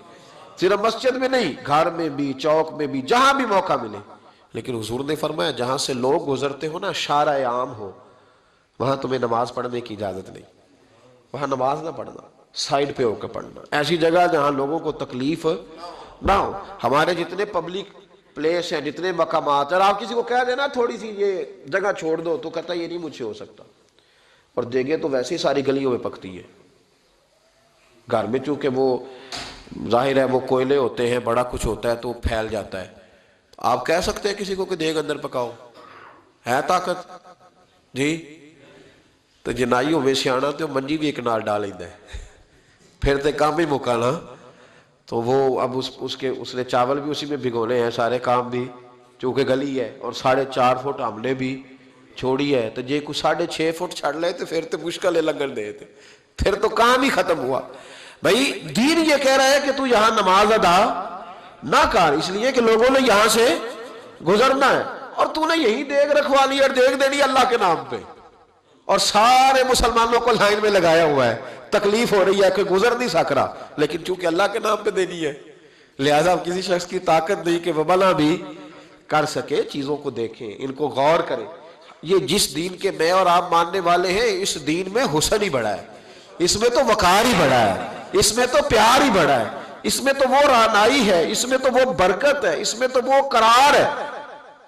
صرف مسجد میں نہیں، گھر میں بھی، چوک میں بھی، جہاں بھی موقع ملے۔ لیکن حضور نے فرمایا جہاں سے لوگ گزرتے ہو نا، شارع عام ہو، وہاں تمہیں نماز پڑھنے کی اجازت نہیں، وہاں نماز نہ پڑھنا، سائیڈ پہ ہو کے پڑھنا، ایسی جگہ جہاں لوگوں کو تکلیف نہ ہو۔ ہمارے جتنے پبلک پلیس ہیں، جتنے مقامات، اور آپ کسی کو کہہ دینا تھوڑی سی یہ جگہ چھوڑ دو تو کہتا یہ نہیں مجھ سے ہو سکتا، اور دیگیں تو ویسے ہی ساری گلیوں میں پکتی ہے۔ گھر میں چونکہ وہ ظاہر ہے وہ کوئلے ہوتے ہیں، بڑا کچھ ہوتا ہے تو پھیل جاتا ہے۔ آپ کہہ سکتے ہیں کسی کو کہ دیگ اندر پکاؤ، ہے طاقت جی؟ تو جنائی ہوئے سیانا تو منجی بھی ایک نال ڈال لیتا ہے، پھر تے کام بھی مکانا۔ تو وہ اب اس نے چاول بھی اسی میں بھگونے ہیں، سارے کام بھی، چونکہ گلی ہے، اور 4.5 فٹ ہم نے بھی چھوڑی ہے، تو جے کوئی 6.5 فٹ چھڑ لے تو پھر تو مشکل ہے لگن دے تھے، پھر تو کام ہی ختم ہوا۔ بھائی دین یہ کہہ رہا ہے کہ تو یہاں نماز ادا نہ کر، اس لیے کہ لوگوں نے یہاں سے گزرنا ہے، اور تو نے یہی دیگ رکھوا لی اور دیگ دے دی اللہ کے نام پہ، اور سارے مسلمانوں کو لائن میں لگایا ہوا ہے، تکلیف ہو رہی ہے کہ گزر نہیں سک رہا، لیکن چونکہ اللہ کے نام پہ دینی ہے، لہٰذا کسی شخص کی طاقت نہیں کہ وہ بنا بھی کر سکے۔ چیزوں کو دیکھیں، ان کو غور کریں۔ یہ جس دین کے میں اور آپ ماننے والے ہیں، اس دین میں حسن ہی بڑا ہے، اس میں تو وقار ہی بڑا ہے، اس میں تو پیار ہی بڑا ہے، اس میں تو وہ رعنائی ہے، اس میں تو وہ برکت ہے، اس میں تو وہ قرار ہے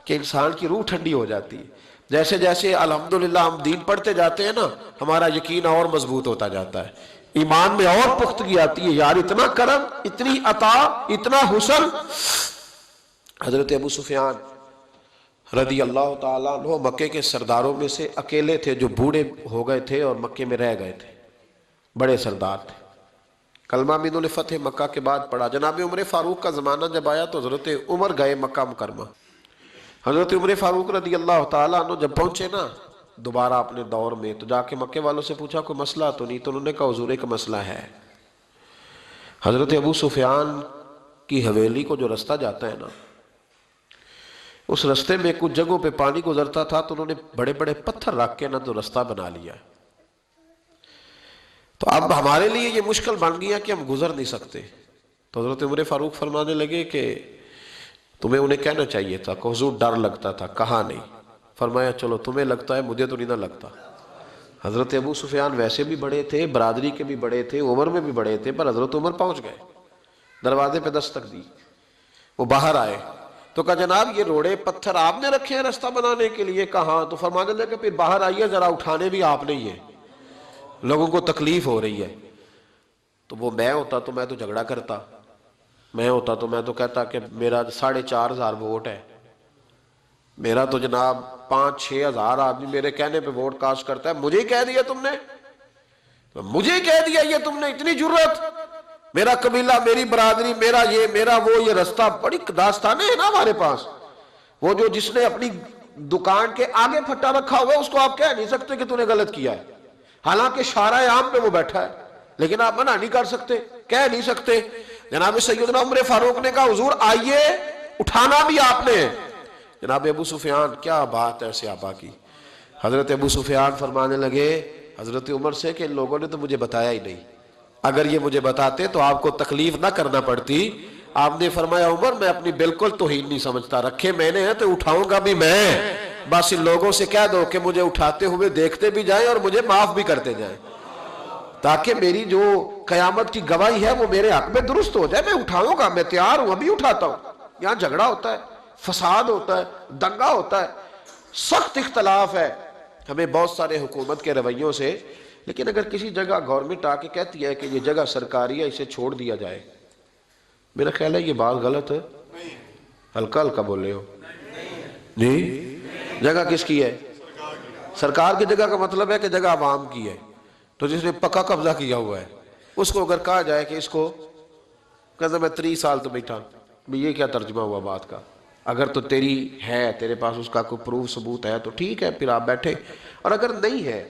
کہ انسان کی روح ٹھنڈی ہو جاتی ہے۔ جیسے جیسے الحمدللہ ہم دین پڑھتے جاتے ہیں نا، ہمارا یقین اور مضبوط ہوتا جاتا ہے، ایمان میں اور پختگی آتی ہے، یار اتنا کرم، اتنی عطا، اتنا حسن۔ حضرت ابو سفیان رضی اللہ تعالیٰ عنہ مکے کے سرداروں میں سے اکیلے تھے جو بوڑھے ہو گئے تھے اور مکے میں رہ گئے تھے، بڑے سردار تھے۔ کلمہ بھی انہوں نے فتح مکہ کے بعد پڑھا۔ جناب عمر فاروق کا زمانہ جب آیا تو حضرت عمر گئے مکہ مکرمہ۔ حضرت عمر فاروق رضی اللہ تعالیٰ عنہ جب پہنچے نا دوبارہ اپنے دور میں، تو جا کے مکے والوں سے پوچھا کوئی مسئلہ تو نہیں؟ تو انہوں نے کہا حضور ایک مسئلہ ہے۔ حضرت ابو سفیان کی حویلی کو جو رستہ جاتا ہے نا، اس رستے میں کچھ جگہوں پہ پانی گزرتا تھا، تو انہوں نے بڑے بڑے پتھر رکھ کے نا تو رستہ بنا لیا۔ تو اب ہمارے لیے یہ مشکل بن گیا کہ ہم گزر نہیں سکتے۔ تو حضرت عمر فاروق فرمانے لگے کہ تمہیں انہیں کہنا چاہیے تھا کہ حضور ڈر لگتا تھا، کہا نہیں۔ فرمایا چلو تمہیں لگتا ہے، مجھے تو نہیں نہ لگتا۔ حضرت ابو سفیان ویسے بھی بڑے تھے، برادری کے بھی بڑے تھے، عمر میں بھی بڑے تھے، پر حضرت عمر پہنچ گئے، دروازے پہ دستک دی، وہ باہر آئے تو کہا جناب یہ روڑے پتھر آپ نے رکھے ہیں رستہ بنانے کے لیے؟ کہا۔ تو فرمانے لگے پھر باہر آئیے، ذرا اٹھانے بھی آپ نے ہی ہے، لوگوں کو تکلیف ہو رہی ہے۔ تو وہ میں ہوتا تو میں تو جھگڑا کرتا، میں ہوتا تو میں تو کہتا کہ میرا 4,500 ووٹ ہے، میرا تو جناب 5-6 ہزار آدمی میرے کہنے پہ ووٹ کاسٹ کرتا ہے، مجھے ہی کہہ دیا تم نے، مجھے ہی کہہ دیا یہ تم نے، اتنی جرت، میرا قبیلہ، میری برادری، میرا یہ میرا وہ، یہ رستہ، بڑی داستانیں ہیں نا ہمارے پاس۔ وہ جو جس نے اپنی دکان کے آگے پھٹا رکھا ہوا ہے اس کو آپ کہہ نہیں سکتے کہ تو نے غلط کیا ہے، حالانکہ شارع عام پہ وہ بیٹھا ہے، لیکن آپ منع نہیں کر سکتے، کہہ نہیں سکتے۔ جناب سیدنا عمر فاروق نے کہا حضور آئیے، اٹھانا بھی آپ نے۔ جناب ابو سفیان، کیا بات ہے صحابہ کی۔ حضرت ابو سفیان فرمانے لگے حضرت عمر سے کہ ان لوگوں نے تو مجھے بتایا ہی نہیں، اگر یہ مجھے بتاتے تو آپ کو تکلیف نہ کرنا پڑتی۔ آپ نے فرمایا عمر میں اپنی بالکل توہین نہیں سمجھتا، رکھے میں نے ہیں تو اٹھاؤں گا بھی میں، بس ان لوگوں سے کہہ دو کہ مجھے اٹھاتے ہوئے دیکھتے بھی جائیں اور مجھے معاف بھی کرتے جائیں، تاکہ میری جو قیامت کی گواہی ہے وہ میرے حق میں درست ہو جائے۔ میں اٹھاؤں گا، میں تیار ہوں، ابھی اٹھاتا ہوں۔ یہاں جھگڑا ہوتا ہے، فساد ہوتا ہے، دنگا ہوتا ہے، سخت اختلاف ہے ہمیں بہت سارے حکومت کے رویوں سے، لیکن اگر کسی جگہ گورنمنٹ آ کے کہتی ہے کہ یہ جگہ سرکاری ہے، اسے چھوڑ دیا جائے، میرا خیال ہے یہ بات غلط ہے۔ ہلکا ہلکا بولے ہو جی، جگہ کس کی ہے؟ سرکار کی جگہ کا مطلب ہے کہ جگہ عوام کی ہے، تو جس نے پکا قبضہ کیا ہوا ہے اس کو اگر کہا جائے کہ اس کو کہتا میں 30 سال تو بیٹھا، یہ کیا ترجمہ ہوا بات کا؟ اگر تو تیری ہے، تیرے پاس اس کا کوئی پروف ثبوت ہے تو ٹھیک ہے، پھر آپ بیٹھے، اور اگر نہیں ہے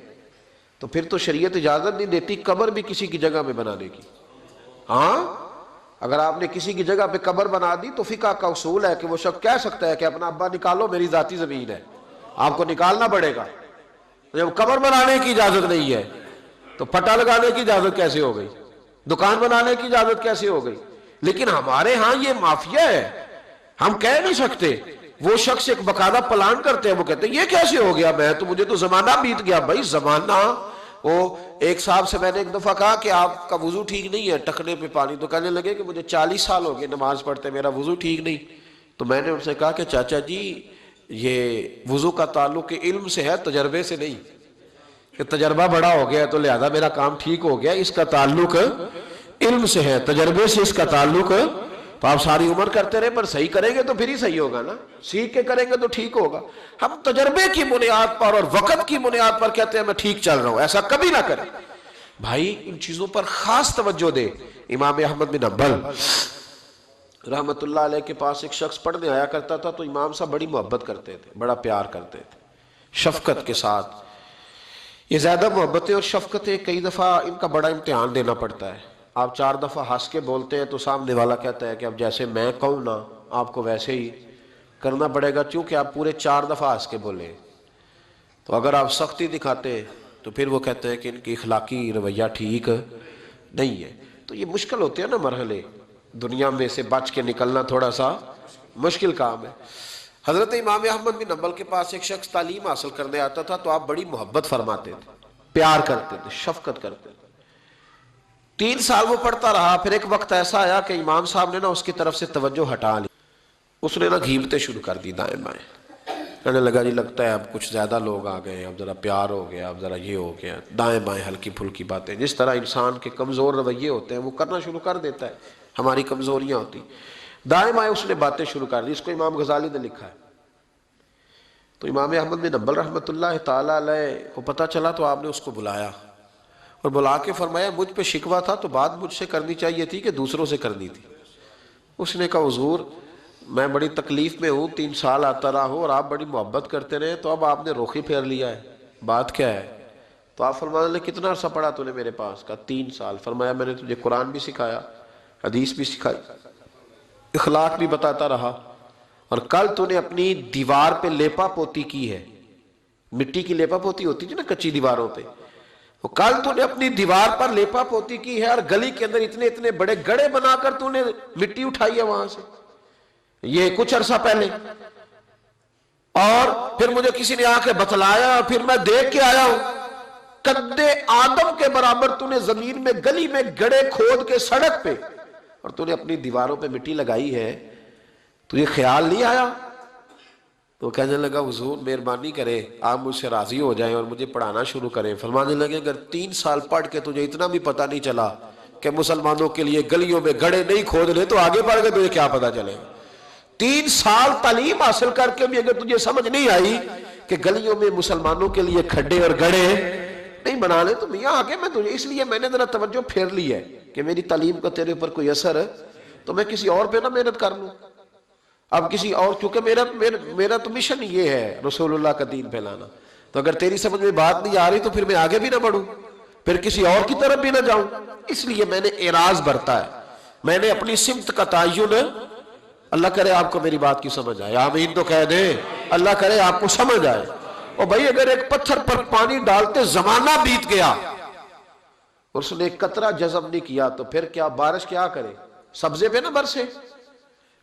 تو پھر تو شریعت اجازت نہیں دیتی قبر بھی کسی کی جگہ میں بنانے کی۔ ہاں اگر آپ نے کسی کی جگہ پہ قبر بنا دی تو فقہ کا اصول ہے کہ وہ شخص کہہ سکتا ہے کہ اپنا ابا نکالو، میری ذاتی زمین ہے، آپ کو نکالنا پڑے گا۔ جب قبر بنانے کی اجازت نہیں ہے تو پٹا لگانے کی اجازت کیسے ہو گئی؟ دکان بنانے کی اجازت کیسے ہو گئی؟ لیکن ہمارے ہاں یہ مافیا ہے، ہم کہہ نہیں سکتے۔ وہ شخص ایک باقاعدہ پلان کرتے ہیں، وہ کہتے ہیں یہ کیسے ہو گیا، میں تو مجھے تو زمانہ بیت گیا۔ بھائی زمانہ، وہ ایک صاحب سے میں نے ایک دفعہ کہا کہ آپ کا وضو ٹھیک نہیں ہے، ٹکنے پہ پانی، تو کہنے لگے کہ مجھے 40 سال ہو گئے نماز پڑھتے میرا وضو ٹھیک نہیں۔ تو میں نے ان سے کہا کہ چاچا جی یہ وضو کا تعلق علم سے ہے، تجربے سے نہیں، کہ تجربہ بڑا ہو گیا تو لہذا میرا کام ٹھیک ہو گیا، اس کا تعلق علم سے ہے، تجربے سے اس کا تعلق۔ تو آپ ساری عمر کرتے رہے، پر صحیح کریں گے تو پھر ہی صحیح ہوگا نا، سیکھ کے کریں گے تو ٹھیک ہوگا۔ ہم تجربے کی بنیاد پر اور وقت کی بنیاد پر کہتے ہیں میں ٹھیک چل رہا ہوں، ایسا کبھی نہ کریں بھائی، ان چیزوں پر خاص توجہ دے۔ امام احمد بن حنبل رحمت اللہ علیہ کے پاس ایک شخص پڑھنے آیا کرتا تھا، تو امام صاحب بڑی محبت کرتے تھے، بڑا پیار کرتے تھے، شفقت کے ساتھ۔ یہ زیادہ محبتیں اور شفقتیں کئی دفعہ ان کا بڑا امتحان دینا پڑتا ہے۔ آپ 4 دفعہ ہنس کے بولتے ہیں تو سامنے والا کہتا ہے کہ اب جیسے میں کہوں نا آپ کو ویسے ہی کرنا پڑے گا، چونکہ آپ پورے 4 دفعہ ہنس کے بولے۔ تو اگر آپ سختی دکھاتے ہیں تو پھر وہ کہتے ہیں کہ ان کی اخلاقی رویہ ٹھیک نہیں ہے۔ تو یہ مشکل ہوتے ہیں نا مرحلے، دنیا میں سے بچ کے نکلنا تھوڑا سا مشکل کام ہے۔ حضرت امام احمد بن حنبل کے پاس ایک شخص تعلیم حاصل کرنے آتا تھا، تو آپ بڑی محبت فرماتے تھے، پیار کرتے تھے، شفقت کرتے تھے۔ 3 سال وہ پڑھتا رہا، پھر ایک وقت ایسا آیا کہ امام صاحب نے نا اس کی طرف سے توجہ ہٹا لی، اس نے نا گھیمتے شروع کر دی دائیں بائیں، کہنے لگا جی لگتا ہے اب کچھ زیادہ لوگ آ گئے، اب ذرا پیار ہو گیا، اب ذرا یہ ہو گیا، دائیں بائیں ہلکی پھلکی باتیں، جس طرح انسان کے کمزور رویے ہوتے ہیں وہ کرنا شروع کر دیتا ہے، ہماری کمزوریاں ہوتی، دائیں بائیں اس نے باتیں شروع کر دی۔ اس کو امام غزالی نے لکھا ہے۔ تو امام احمد بن حنبل رحمۃ اللہ تعالیٰ علیہ کو پتہ چلا، تو آپ نے اس کو بلایا اور بلا کے فرمایا مجھ پہ شکوہ تھا تو بات مجھ سے کرنی چاہیے تھی کہ دوسروں سے کرنی تھی؟ اس نے کہا حضور میں بڑی تکلیف میں ہوں، 3 سال آتا رہا ہوں اور آپ بڑی محبت کرتے رہے، تو اب آپ نے رخ ہی پھیر لیا ہے، بات کیا ہے؟ تو آپ فرمانے لگے کتنا عرصہ پڑھا تو نے میرے پاس؟ کہا 3 سال۔ فرمایا میں نے تجھے قرآن بھی سکھایا، حدیث بھی سکھائی، اخلاق بھی بتاتا رہا، اور کل تو نے اپنی دیوار پہ لیپا پوتی کی ہے، مٹی کی لیپا پوتی ہوتی تھی نا کچی دیواروں پہ، وہ کل تو نے اپنی دیوار پر لیپا پوتی کی ہے، اور گلی کے اندر اتنے اتنے بڑے گڑھے بنا کر تو نے مٹی اٹھائی ہے وہاں سے، یہ کچھ عرصہ پہلے، اور پھر مجھے کسی نے آ کے بتلایا، پھر میں دیکھ کے آیا ہوں قد آدم کے برابر تو نے زمین میں گلی میں گڑھے کھود کے سڑک پہ، اور تو نے اپنی دیواروں پہ مٹی لگائی ہے، تو یہ خیال نہیں آیا؟ تو کہنے لگا حضور مہربانی کرے آپ مجھ سے راضی ہو جائیں اور مجھے پڑھانا شروع کریں۔ فرمانے لگے اگر 3 سال پڑھ کے تجھے اتنا بھی پتہ نہیں چلا کہ مسلمانوں کے لیے گلیوں میں گڑھے نہیں کھودنے، تو آگے پڑھ کے تجھے کیا پتہ چلے؟ 3 سال تعلیم حاصل کر کے بھی اگر تجھے سمجھ نہیں آئی کہ گلیوں میں مسلمانوں کے لیے کھڈے اور گڑھے نہیں بنانے، تو میاں آگے میں تجھے، اس لیے میں نے ذرا توجہ پھیر لی ہے کہ میری تعلیم کا تیرے اوپر کوئی اثر ہے تو میں کسی اور پہ نہ محنت کر لوں، اب کسی اور، چونکہ میرا تو مشن یہ ہے رسول اللہ کا دین پھیلانا، تو اگر تیری سمجھ میں بات نہیں آ رہی تو پھر میں آگے بھی نہ بڑھوں، پھر کسی اور کی طرف بھی نہ جاؤں، اس لیے میں نے اعراض برتا ہے، میں نے اپنی سمت کا تعین، اللہ کرے آپ کو میری بات کی سمجھ آئے، آمین تو کہہ دیں، اللہ کرے آپ کو سمجھ آئے۔ اور بھائی اگر ایک پتھر پر پانی ڈالتے زمانہ بیت گیا اور اس نے ایک قطرہ جذب نہیں کیا تو پھر کیا بارش کیا کرے؟ سبزے پہ نہ برسے،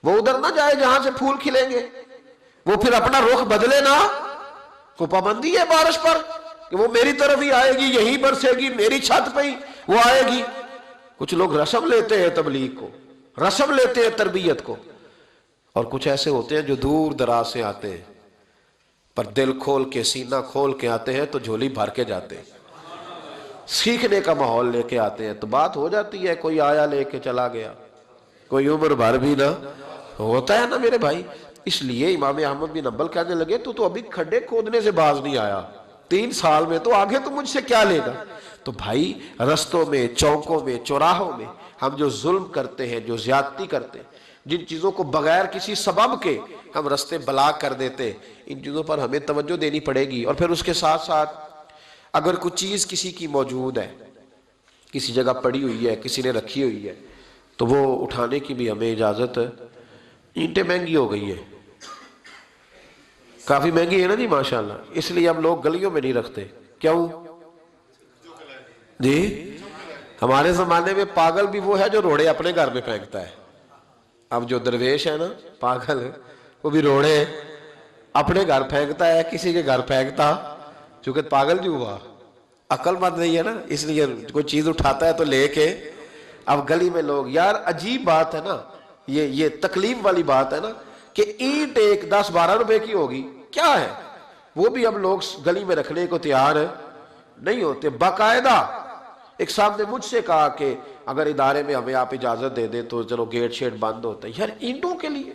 وہ ادھر نہ جائے جہاں سے پھول کھلیں گے، وہ پھر اپنا رخ بدلے نہ، کو پابندی ہے بارش پر کہ وہ میری طرف ہی آئے گی، یہی برسے گی، میری چھت پہ ہی وہ آئے گی۔ کچھ لوگ رسم لیتے ہیں تبلیغ کو، رسم لیتے ہیں تربیت کو، اور کچھ ایسے ہوتے ہیں جو دور دراز سے آتے ہیں پر دل کھول کے سینہ کھول کے آتے ہیں تو جھولی بھر کے جاتے ہیں، سیکھنے کا ماحول لے کے آتے ہیں، تو بات ہو جاتی ہے، کوئی آیا لے کے چلا گیا، کوئی عمر بھر بھی نہ ہوتا ہے نا میرے بھائی۔ اس لیے امام احمد بن حنبل کہنے لگے تو ابھی کھڈے کھودنے سے باز نہیں آیا 3 سال میں، تو آگے تو مجھ سے کیا لے گا؟ تو بھائی رستوں میں، چوکوں میں، چوراہوں میں ہم جو ظلم کرتے ہیں، جو زیادتی کرتے ہیں، جن چیزوں کو بغیر کسی سبب کے ہم رستے بلاک کر دیتے، ان چیزوں پر ہمیں توجہ دینی پڑے گی۔ اور پھر اس کے ساتھ ساتھ اگر کچھ چیز کسی کی موجود ہے، کسی جگہ پڑی ہوئی ہے، کسی نے رکھی ہوئی ہے، تو وہ اٹھانے کی بھی ہمیں اجازت ہے۔ اینٹیں مہنگی ہو گئی ہیں، کافی مہنگی ہے نا جی ماشاءاللہ، اس لیے ہم لوگ گلیوں میں نہیں رکھتے، کیوں جی؟ ہمارے زمانے میں پاگل بھی وہ ہے جو روڑے اپنے گھر میں پھینکتا ہے، اب جو درویش ہے نا پاگل، وہ بھی روڑے اپنے گھر پھینکتا ہے، کسی کے گھر پھینکتا، چونکہ پاگل جو ہوا عقل مند نہیں ہے نا، اس لیے کوئی چیز اٹھاتا ہے تو لے کے، اب گلی میں لوگ، یار عجیب بات ہے نا، یہ تکلیف والی بات ہے نا کہ اینٹ ایک 10-12 روپے کی ہوگی، کیا ہے وہ بھی اب لوگ گلی میں رکھنے کو تیار نہیں ہوتے۔ باقاعدہ ایک صاحب نے مجھ سے کہا کہ اگر ادارے میں ہمیں آپ اجازت دے دیں تو چلو گیٹ شیٹ بند ہوتا ہے، یار اینٹوں کے لیے،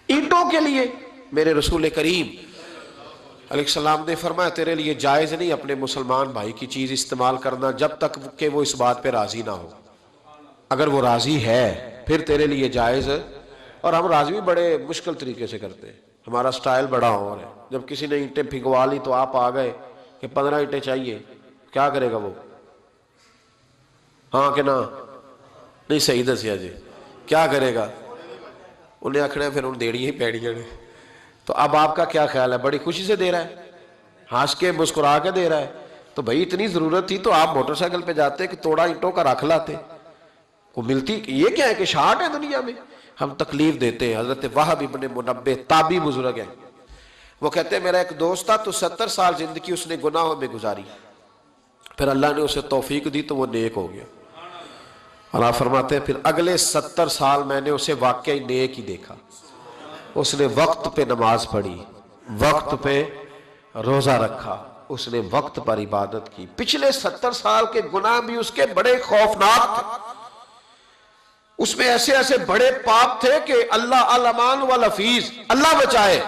اینٹوں کے لیے میرے رسول کریم علیہ السلام نے فرمایا تیرے لیے جائز نہیں اپنے مسلمان بھائی کی چیز استعمال کرنا جب تک کہ وہ اس بات پہ راضی نہ ہو، اگر وہ راضی ہے پھر تیرے لیے جائز ہے۔ اور ہم راضی بھی بڑے مشکل طریقے سے کرتے ہیں، ہمارا سٹائل بڑا اور ہے، جب کسی نے اینٹیں پھینکوا لی تو آپ آ گئے کہ 15 اینٹیں چاہیے، کیا کرے گا وہ؟ ہاں کہ نہ؟ نہیں صحیح دسیا جی، کیا کرے گا؟ انہیں آکھنا ہے پھر ان دیڑیاں ہی پیڑیاں نے۔ تو اب آپ کا کیا خیال ہے؟ بڑی خوشی سے دے رہا ہے، ہنس کے مسکرا کے دے رہا ہے، تو بھائی اتنی ضرورت تھی تو آپ موٹر سائیکل پہ جاتے کہ توڑا اینٹوں کا رکھ لاتے، کو ملتی، یہ کیا ہے کہ شارٹ ہے دنیا میں؟ ہم تکلیف دیتے ہیں۔ حضرت وہب ابن منبہ تابعی بزرگ ہیں، وہ کہتے ہیں میرا ایک دوست تھا تو 70 سال زندگی اس نے گناہوں میں گزاری، پھر اللہ نے اسے توفیق دی تو وہ نیک ہو گیا، اور آپ فرماتے ہیں پھر اگلے 70 سال میں نے اسے واقعی نیک ہی دیکھا، اس نے وقت پہ نماز پڑھی، وقت پہ روزہ رکھا، اس نے وقت پر عبادت کی، پچھلے 70 سال کے گناہ بھی اس کے بڑے خوفناک تھے، اس میں ایسے ایسے بڑے پاپ تھے کہ اللہ علمان والحفیظ، اللہ بچائے،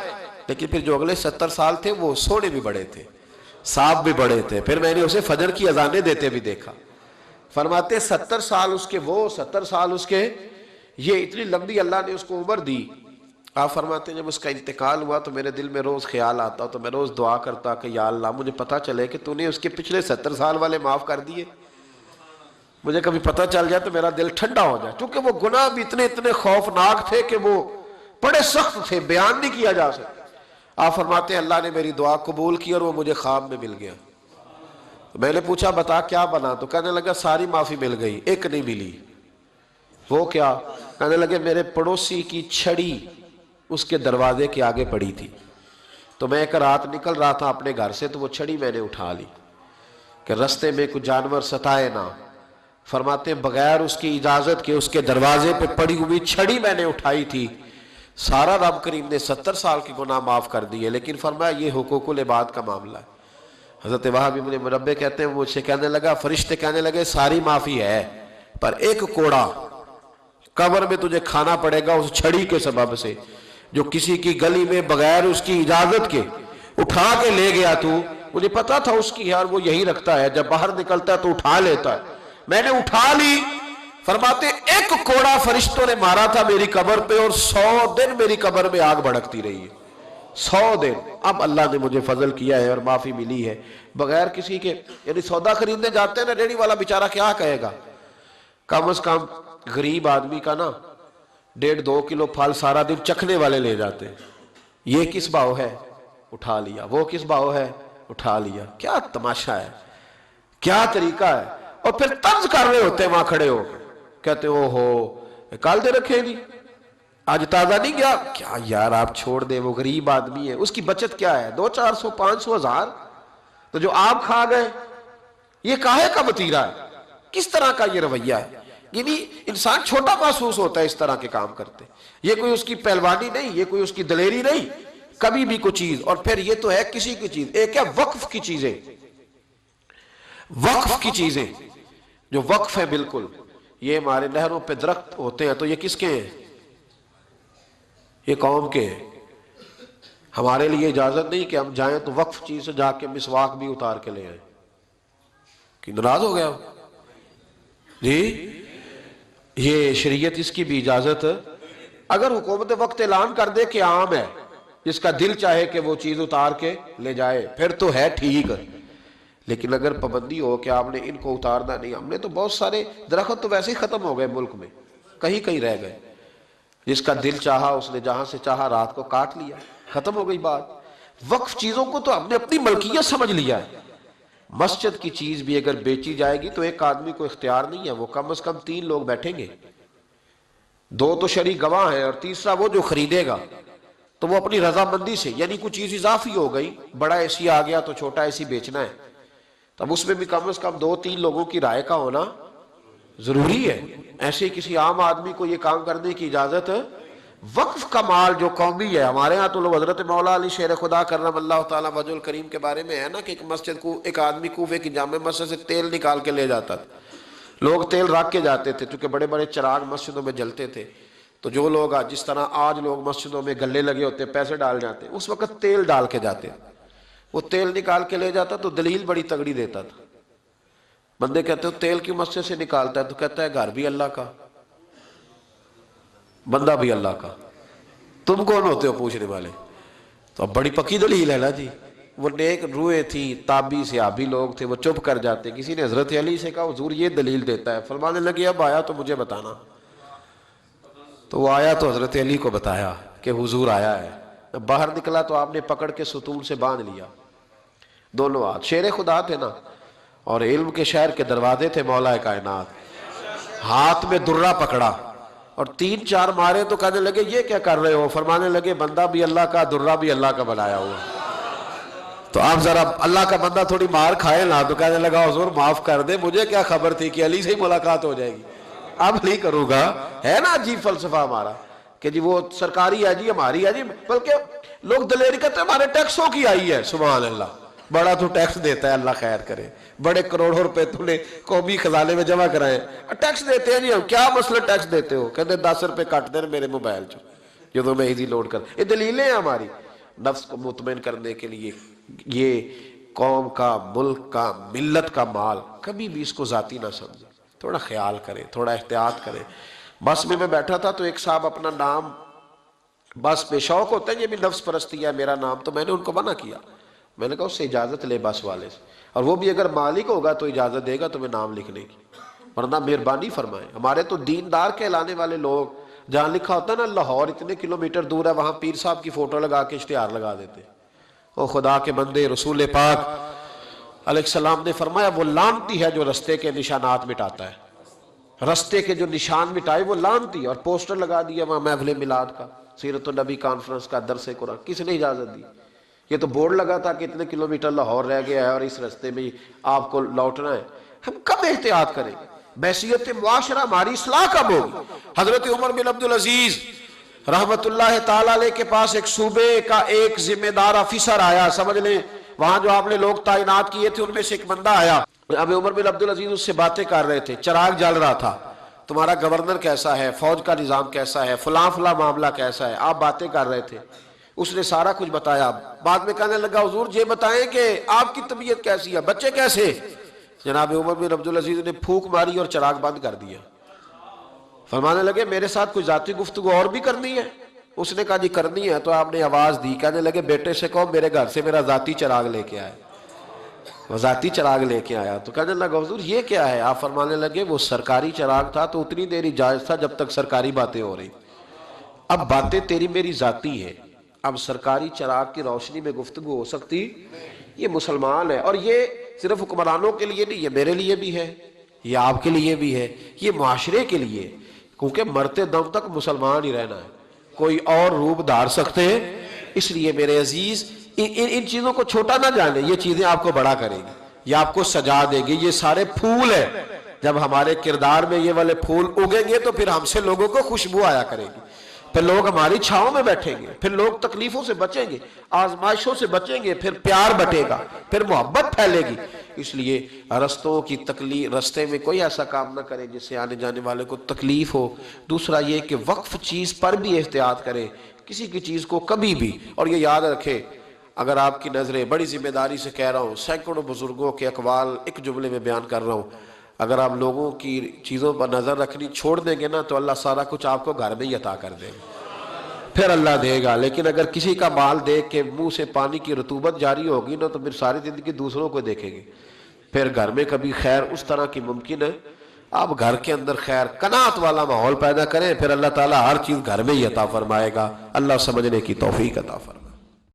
لیکن پھر جو اگلے 70 سال تھے وہ سونے بھی بڑے تھے، صاحب بھی بڑے تھے. پھر میں نے اسے فجر کی اذانیں دیتے بھی دیکھا. فرماتے 70 سال اس کے وہ 70 سال اس کے یہ, اتنی لمبی اللہ نے اس کو عمر دی. آپ فرماتے ہیں جب اس کا انتقال ہوا تو میرے دل میں روز خیال آتا تو میں روز دعا کرتا کہ یا اللہ مجھے پتہ چلے کہ تو نے اس کے پچھلے 70 سال والے معاف کر دیے. مجھے کبھی پتہ چل جائے تو میرا دل ٹھنڈا ہو جائے, کیونکہ وہ گناہ بھی اتنے خوفناک تھے کہ وہ بڑے سخت تھے, بیان نہیں کیا جا سکتا. آپ فرماتے ہیں اللہ نے میری دعا قبول کی اور وہ مجھے خواب میں مل گیا. میں نے پوچھا بتا کیا بنا, تو کہنے لگا ساری معافی مل گئی, ایک نہیں ملی. وہ کیا؟ کہنے لگے میرے پڑوسی کی چھڑی اس کے دروازے کے آگے پڑی تھی, تو میں ایک رات نکل رہا تھا اپنے گھر سے, تو وہ چھڑی میں نے اٹھا لی کہ رستے میں کوئی جانور ستائے نہ. فرماتے ہیں بغیر اس کی اجازت کے اس کے دروازے پہ پڑی ہوئی چھڑی میں نے اٹھائی تھی. سارا رب کریم نے 70 سال کی گناہ معاف کر دیے, لیکن فرمایا یہ حقوق العباد کا معاملہ ہے. حضرت وہاب ابن منبہ کہتے ہیں مجھ سے کہنے لگا, فرشتے کہنے لگے ساری معافی ہے پر ایک کوڑا قبر میں تجھے کھانا پڑے گا اس چھڑی کے سبب سے جو کسی کی گلی میں بغیر اس کی اجازت کے اٹھا کے لے گیا. تو مجھے پتا تھا اس کی یار وہ یہی رکھتا ہے, جب باہر نکلتا ہے تو اٹھا لیتا ہے, میں نے اٹھا لی. فرماتے ایک کوڑا فرشتوں نے مارا تھا میری قبر پہ اور 100 دن میری قبر میں آگ بھڑکتی رہی ہے, 100 دن. اب اللہ نے مجھے فضل کیا ہے اور معافی ملی ہے بغیر کسی کے. یعنی سودا خریدنے جاتے ہیں نا, ریڑھی والا بیچارہ کیا کہے گا, کم از کم غریب آدمی کا نا 1.5-2 کلو پھل سارا دن چکھنے والے لے جاتے ہیں. یہ کس بھاؤ ہے, اٹھا لیا. وہ کس بھاؤ ہے, اٹھا لیا. کیا تماشا ہے, کیا طریقہ ہے. اور پھر طنز کر رہے ہوتے ہیں وہاں کھڑے ہو, کہتے او ہو کال دے رکھے نہیں, آج تازہ نہیں گیا. کیا یار آپ چھوڑ دے, وہ غریب آدمی ہے, اس کی بچت کیا ہے 200-400 500 1000, تو جو آپ کھا گئے یہ کاہے کا وتیرہ ہے, کس طرح کا یہ رویہ ہے. یعنی انسان چھوٹا محسوس ہوتا ہے اس طرح کے کام کرتے. یہ کوئی اس کی پہلوانی نہیں, یہ کوئی اس کی دلیری نہیں, کبھی بھی کوئی چیز. اور پھر یہ تو ہے کسی کی چیز, ایک ہے وقف کی چیزیں, وقف کی چیزیں جو وقف ہے بالکل. یہ ہمارے نہروں پہ درخت ہوتے ہیں تو یہ کس کے ہیں, یہ قوم کے ہیں. ہمارے لیے اجازت نہیں کہ ہم جائیں تو وقف چیز سے جا کے مسواک بھی اتار کے لے آئیں. کہ ناراض ہو گیا جی, یہ شریعت اس کی بھی اجازت. اگر حکومت وقت اعلان کر دے کہ عام ہے, جس کا دل چاہے کہ وہ چیز اتار کے لے جائے پھر تو ہے ٹھیک. لیکن اگر پابندی ہو کہ آپ نے ان کو اتارنا نہیں, ہم نے تو بہت سارے درخت تو ویسے ہی ختم ہو گئے ملک میں, کہیں کہیں رہ گئے. جس کا دل چاہا اس نے جہاں سے چاہا رات کو کاٹ لیا, ختم ہو گئی بات. وقف چیزوں کو تو ہم نے اپنی ملکیت سمجھ لیا ہے. مسجد کی چیز بھی اگر بیچی جائے گی تو ایک آدمی کو اختیار نہیں ہے, وہ کم از کم 3 لوگ بیٹھیں گے, 2 تو شرعی گواہ ہیں اور تیسرا وہ جو خریدے گا, تو وہ اپنی رضامندی سے. یعنی کوئی چیز اضافی ہو گئی, بڑا اے سی آ گیا تو چھوٹا اے سی بیچنا ہے, تب اس میں بھی کم از کم 2-3 لوگوں کی رائے کا ہونا ضروری ہے. ایسے کسی عام آدمی کو یہ کام کرنے کی اجازت. وقف کا مال جو قومی ہے, ہمارے ہاں تو لوگ حضرت مولا علی شیر خدا کرم اللہ تعالیٰ وجہ الکریم کے بارے میں ہے نا کہ ایک مسجد کو ایک آدمی کوفے کی جامع مسجد سے تیل نکال کے لے جاتا تھا. لوگ تیل رکھ کے جاتے تھے کیونکہ بڑے بڑے چراغ مسجدوں میں جلتے تھے. تو جو لوگ جس طرح آج لوگ مسجدوں میں گلے لگے ہوتے پیسے ڈال جاتے, اس وقت تیل ڈال کے جاتے. وہ تیل نکال کے لے جاتا تو دلیل بڑی تگڑی دیتا تھا. بندے کہتے ہو تیل کی مسجد سے نکالتا ہے, تو کہتا ہے گھر بھی اللہ کا, بندہ بھی اللہ کا, تم کون ہوتے ہو پوچھنے والے. تو اب بڑی پکی دلیل ہے نا جی. وہ نیک روئے تھی, تابی صحابی لوگ تھے, وہ چپ کر جاتے. کسی نے حضرت علی سے کہا حضور یہ دلیل دیتا ہے, فرمانے لگے اب آیا تو مجھے بتانا. تو وہ آیا تو حضرت علی کو بتایا کہ حضور آیا ہے. باہر نکلا تو آپ نے پکڑ کے ستون سے باندھ لیا دونوں ہاتھ. شیر خدا تھے نا, اور علم کے شہر کے دروازے تھے مولا کائنات. ہاتھ میں درہ پکڑا اور 3-4 مارے تو کہنے لگے یہ کیا کر رہے ہو. فرمانے لگے بندہ بھی اللہ کا, درہ بھی اللہ کا بنایا ہوا. تو آپ ذرا اللہ کا بندہ تھوڑی مار کھائے نا, تو کہنے لگا حضور معاف کر دے, مجھے کیا خبر تھی کہ علی سے ہی ملاقات ہو جائے گی, اب نہیں کروں گا. ہے نا عجیب فلسفہ ہمارا کہ جی وہ سرکاری ہے جی, ہماری ہے جی. بلکہ لوگ دلیری کرتے ہیں ہمارے ٹیکسوں کی آئی ہے. سبحان اللہ, بڑا تو ٹیکس دیتا ہے, اللہ خیر کرے, بڑے کروڑوں روپے تو نے قومی خزانے میں جمع کرائے, ٹیکس دیتے ہیں جی. ہم کیا مسئلہ ٹیکس دیتے ہو, کہتے 10 روپے کٹ دیں میرے موبائل چو جو تو میں ایزی لوڈ کر. یہ دلیلیں ہیں ہماری نفس کو مطمئن کرنے کے لیے. یہ قوم کا، ملک کا، ملت کا مال، کبھی بھی اس کو ذاتی نہ سمجھے، تھوڑا خیال کریں، تھوڑا احتیاط کریں۔ بس میں بیٹھا تھا تو ایک صاحب اپنا نام، بس پہ شوق ہوتا ہے، یہ بھی نفس پرستی ہے میرا نام، تو میں نے ان کو منع کیا، میں نے کہا اس سے اجازت لے بس والے سے، اور وہ بھی اگر مالک ہوگا تو اجازت دے گا تمہیں نام لکھنے کی، ورنہ مہربانی فرمائیں۔ ہمارے تو دیندار کہلانے والے لوگ، جہاں لکھا ہوتا ہے نا لاہور اتنے کلومیٹر دور ہے، وہاں پیر صاحب کی فوٹو لگا کے اشتہار لگا دیتے۔ او خدا کے بندے، رسول پاک علیہ السلام نے فرمایا وہ لعنتی ہے جو رستے کے نشانات مٹاتا ہے، رستے کے جو نشان مٹائے وہ لعنتی، اور پوسٹر لگا دیا وہاں محفل میلاد کا، سیرت النبی کانفرنس کا، درس قرآن، کس نے اجازت دی؟ یہ تو بورڈ لگا تھا کہ اتنے کلومیٹر لاہور رہ گیا ہے اور اس رستے میں آپ کو لوٹنا ہے۔ ہم کب احتیاط کریں گے؟ بحیثیت معاشرہ ہماری اصلاح کب ہوگی؟ حضرت عمر بن عبدالعزیز رحمت اللہ تعالی علیہ کے پاس ایک صوبے کا ایک ذمہ دار افیسر آیا، سمجھ لیں وہاں جو آپ نے لوگ تعینات کیے تھے ان میں سے ایک بندہ آیا، اب عمر بن عبدالعزیز اس سے باتیں کر رہے تھے، چراغ جل رہا تھا، تمہارا گورنر کیسا ہے، فوج کا نظام کیسا ہے، فلاں فلاں معاملہ کیسا ہے، آپ باتیں کر رہے تھے۔ اس نے سارا کچھ بتایا، بعد میں کہنے لگا حضور یہ بتائیں کہ آپ کی طبیعت کیسی ہے، بچے کیسے؟ جناب عمر بن عبدالعزیز نے پھونک ماری اور چراغ بند کر دیا، فرمانے لگے میرے ساتھ کوئی ذاتی گفتگو اور بھی کرنی ہے؟ اس نے کہا جی کرنی ہے، تو آپ نے آواز دی، کہنے لگے بیٹے سے کہو میرے گھر سے میرا ذاتی چراغ لے کے آئے۔ وہ ذاتی چراغ لے کے آیا تو کہنے لگا حضور یہ کیا ہے؟ آپ فرمانے لگے وہ سرکاری چراغ تھا تو اتنی دیر جائز تھا جب تک سرکاری باتیں ہو رہی، اب باتیں تیری میری ذاتی ہے، اب سرکاری چراغ کی روشنی میں گفتگو ہو سکتی؟ یہ مسلمان ہے، اور یہ صرف حکمرانوں کے لیے نہیں، یہ میرے لیے بھی ہے، یہ آپ کے لیے بھی ہے، یہ معاشرے کے لیے، کیونکہ مرتے دم تک مسلمان ہی رہنا ہے، کوئی اور روپ دھار سکتے ہیں۔ اس لیے میرے عزیز ان چیزوں کو چھوٹا نہ جانے، یہ چیزیں آپ کو بڑا کریں گی، یہ آپ کو سجا دے گی، یہ سارے پھول ہیں، جب ہمارے کردار میں یہ والے پھول اگیں گے تو پھر ہم سے لوگوں کو خوشبو آیا کرے گی، پھر لوگ ہماری چھاؤں میں بیٹھیں گے، پھر لوگ تکلیفوں سے بچیں گے، آزمائشوں سے بچیں گے، پھر پیار بٹے گا، پھر محبت پھیلے گی۔ اس لیے رستوں کی تکلیف، رستے میں کوئی ایسا کام نہ کرے جس سے آنے جانے والے کو تکلیف ہو۔ دوسرا یہ کہ وقف چیز پر بھی احتیاط کرے، کسی کی چیز کو کبھی بھی، اور یہ یاد رکھے اگر آپ کی نظریں، بڑی ذمہ داری سے کہہ رہا ہوں، سینکڑوں بزرگوں کے اقوال ایک جملے میں بیان کر رہا ہوں، اگر آپ لوگوں کی چیزوں پر نظر رکھنی چھوڑ دیں گے نا تو اللہ سارا کچھ آپ کو گھر میں ہی عطا کر دے گا، پھر اللہ دے گا۔ لیکن اگر کسی کا مال دیکھ کے منہ سے پانی کی رطوبت جاری ہوگی نا تو پھر ساری زندگی دوسروں کو دیکھیں گے، پھر گھر میں کبھی خیر اس طرح کی ممکن ہے؟ آپ گھر کے اندر خیر قناعت والا ماحول پیدا کریں، پھر اللہ تعالیٰ ہر چیز گھر میں ہی عطا فرمائے گا۔ اللہ سمجھنے کی توفیق عطا فرمائے۔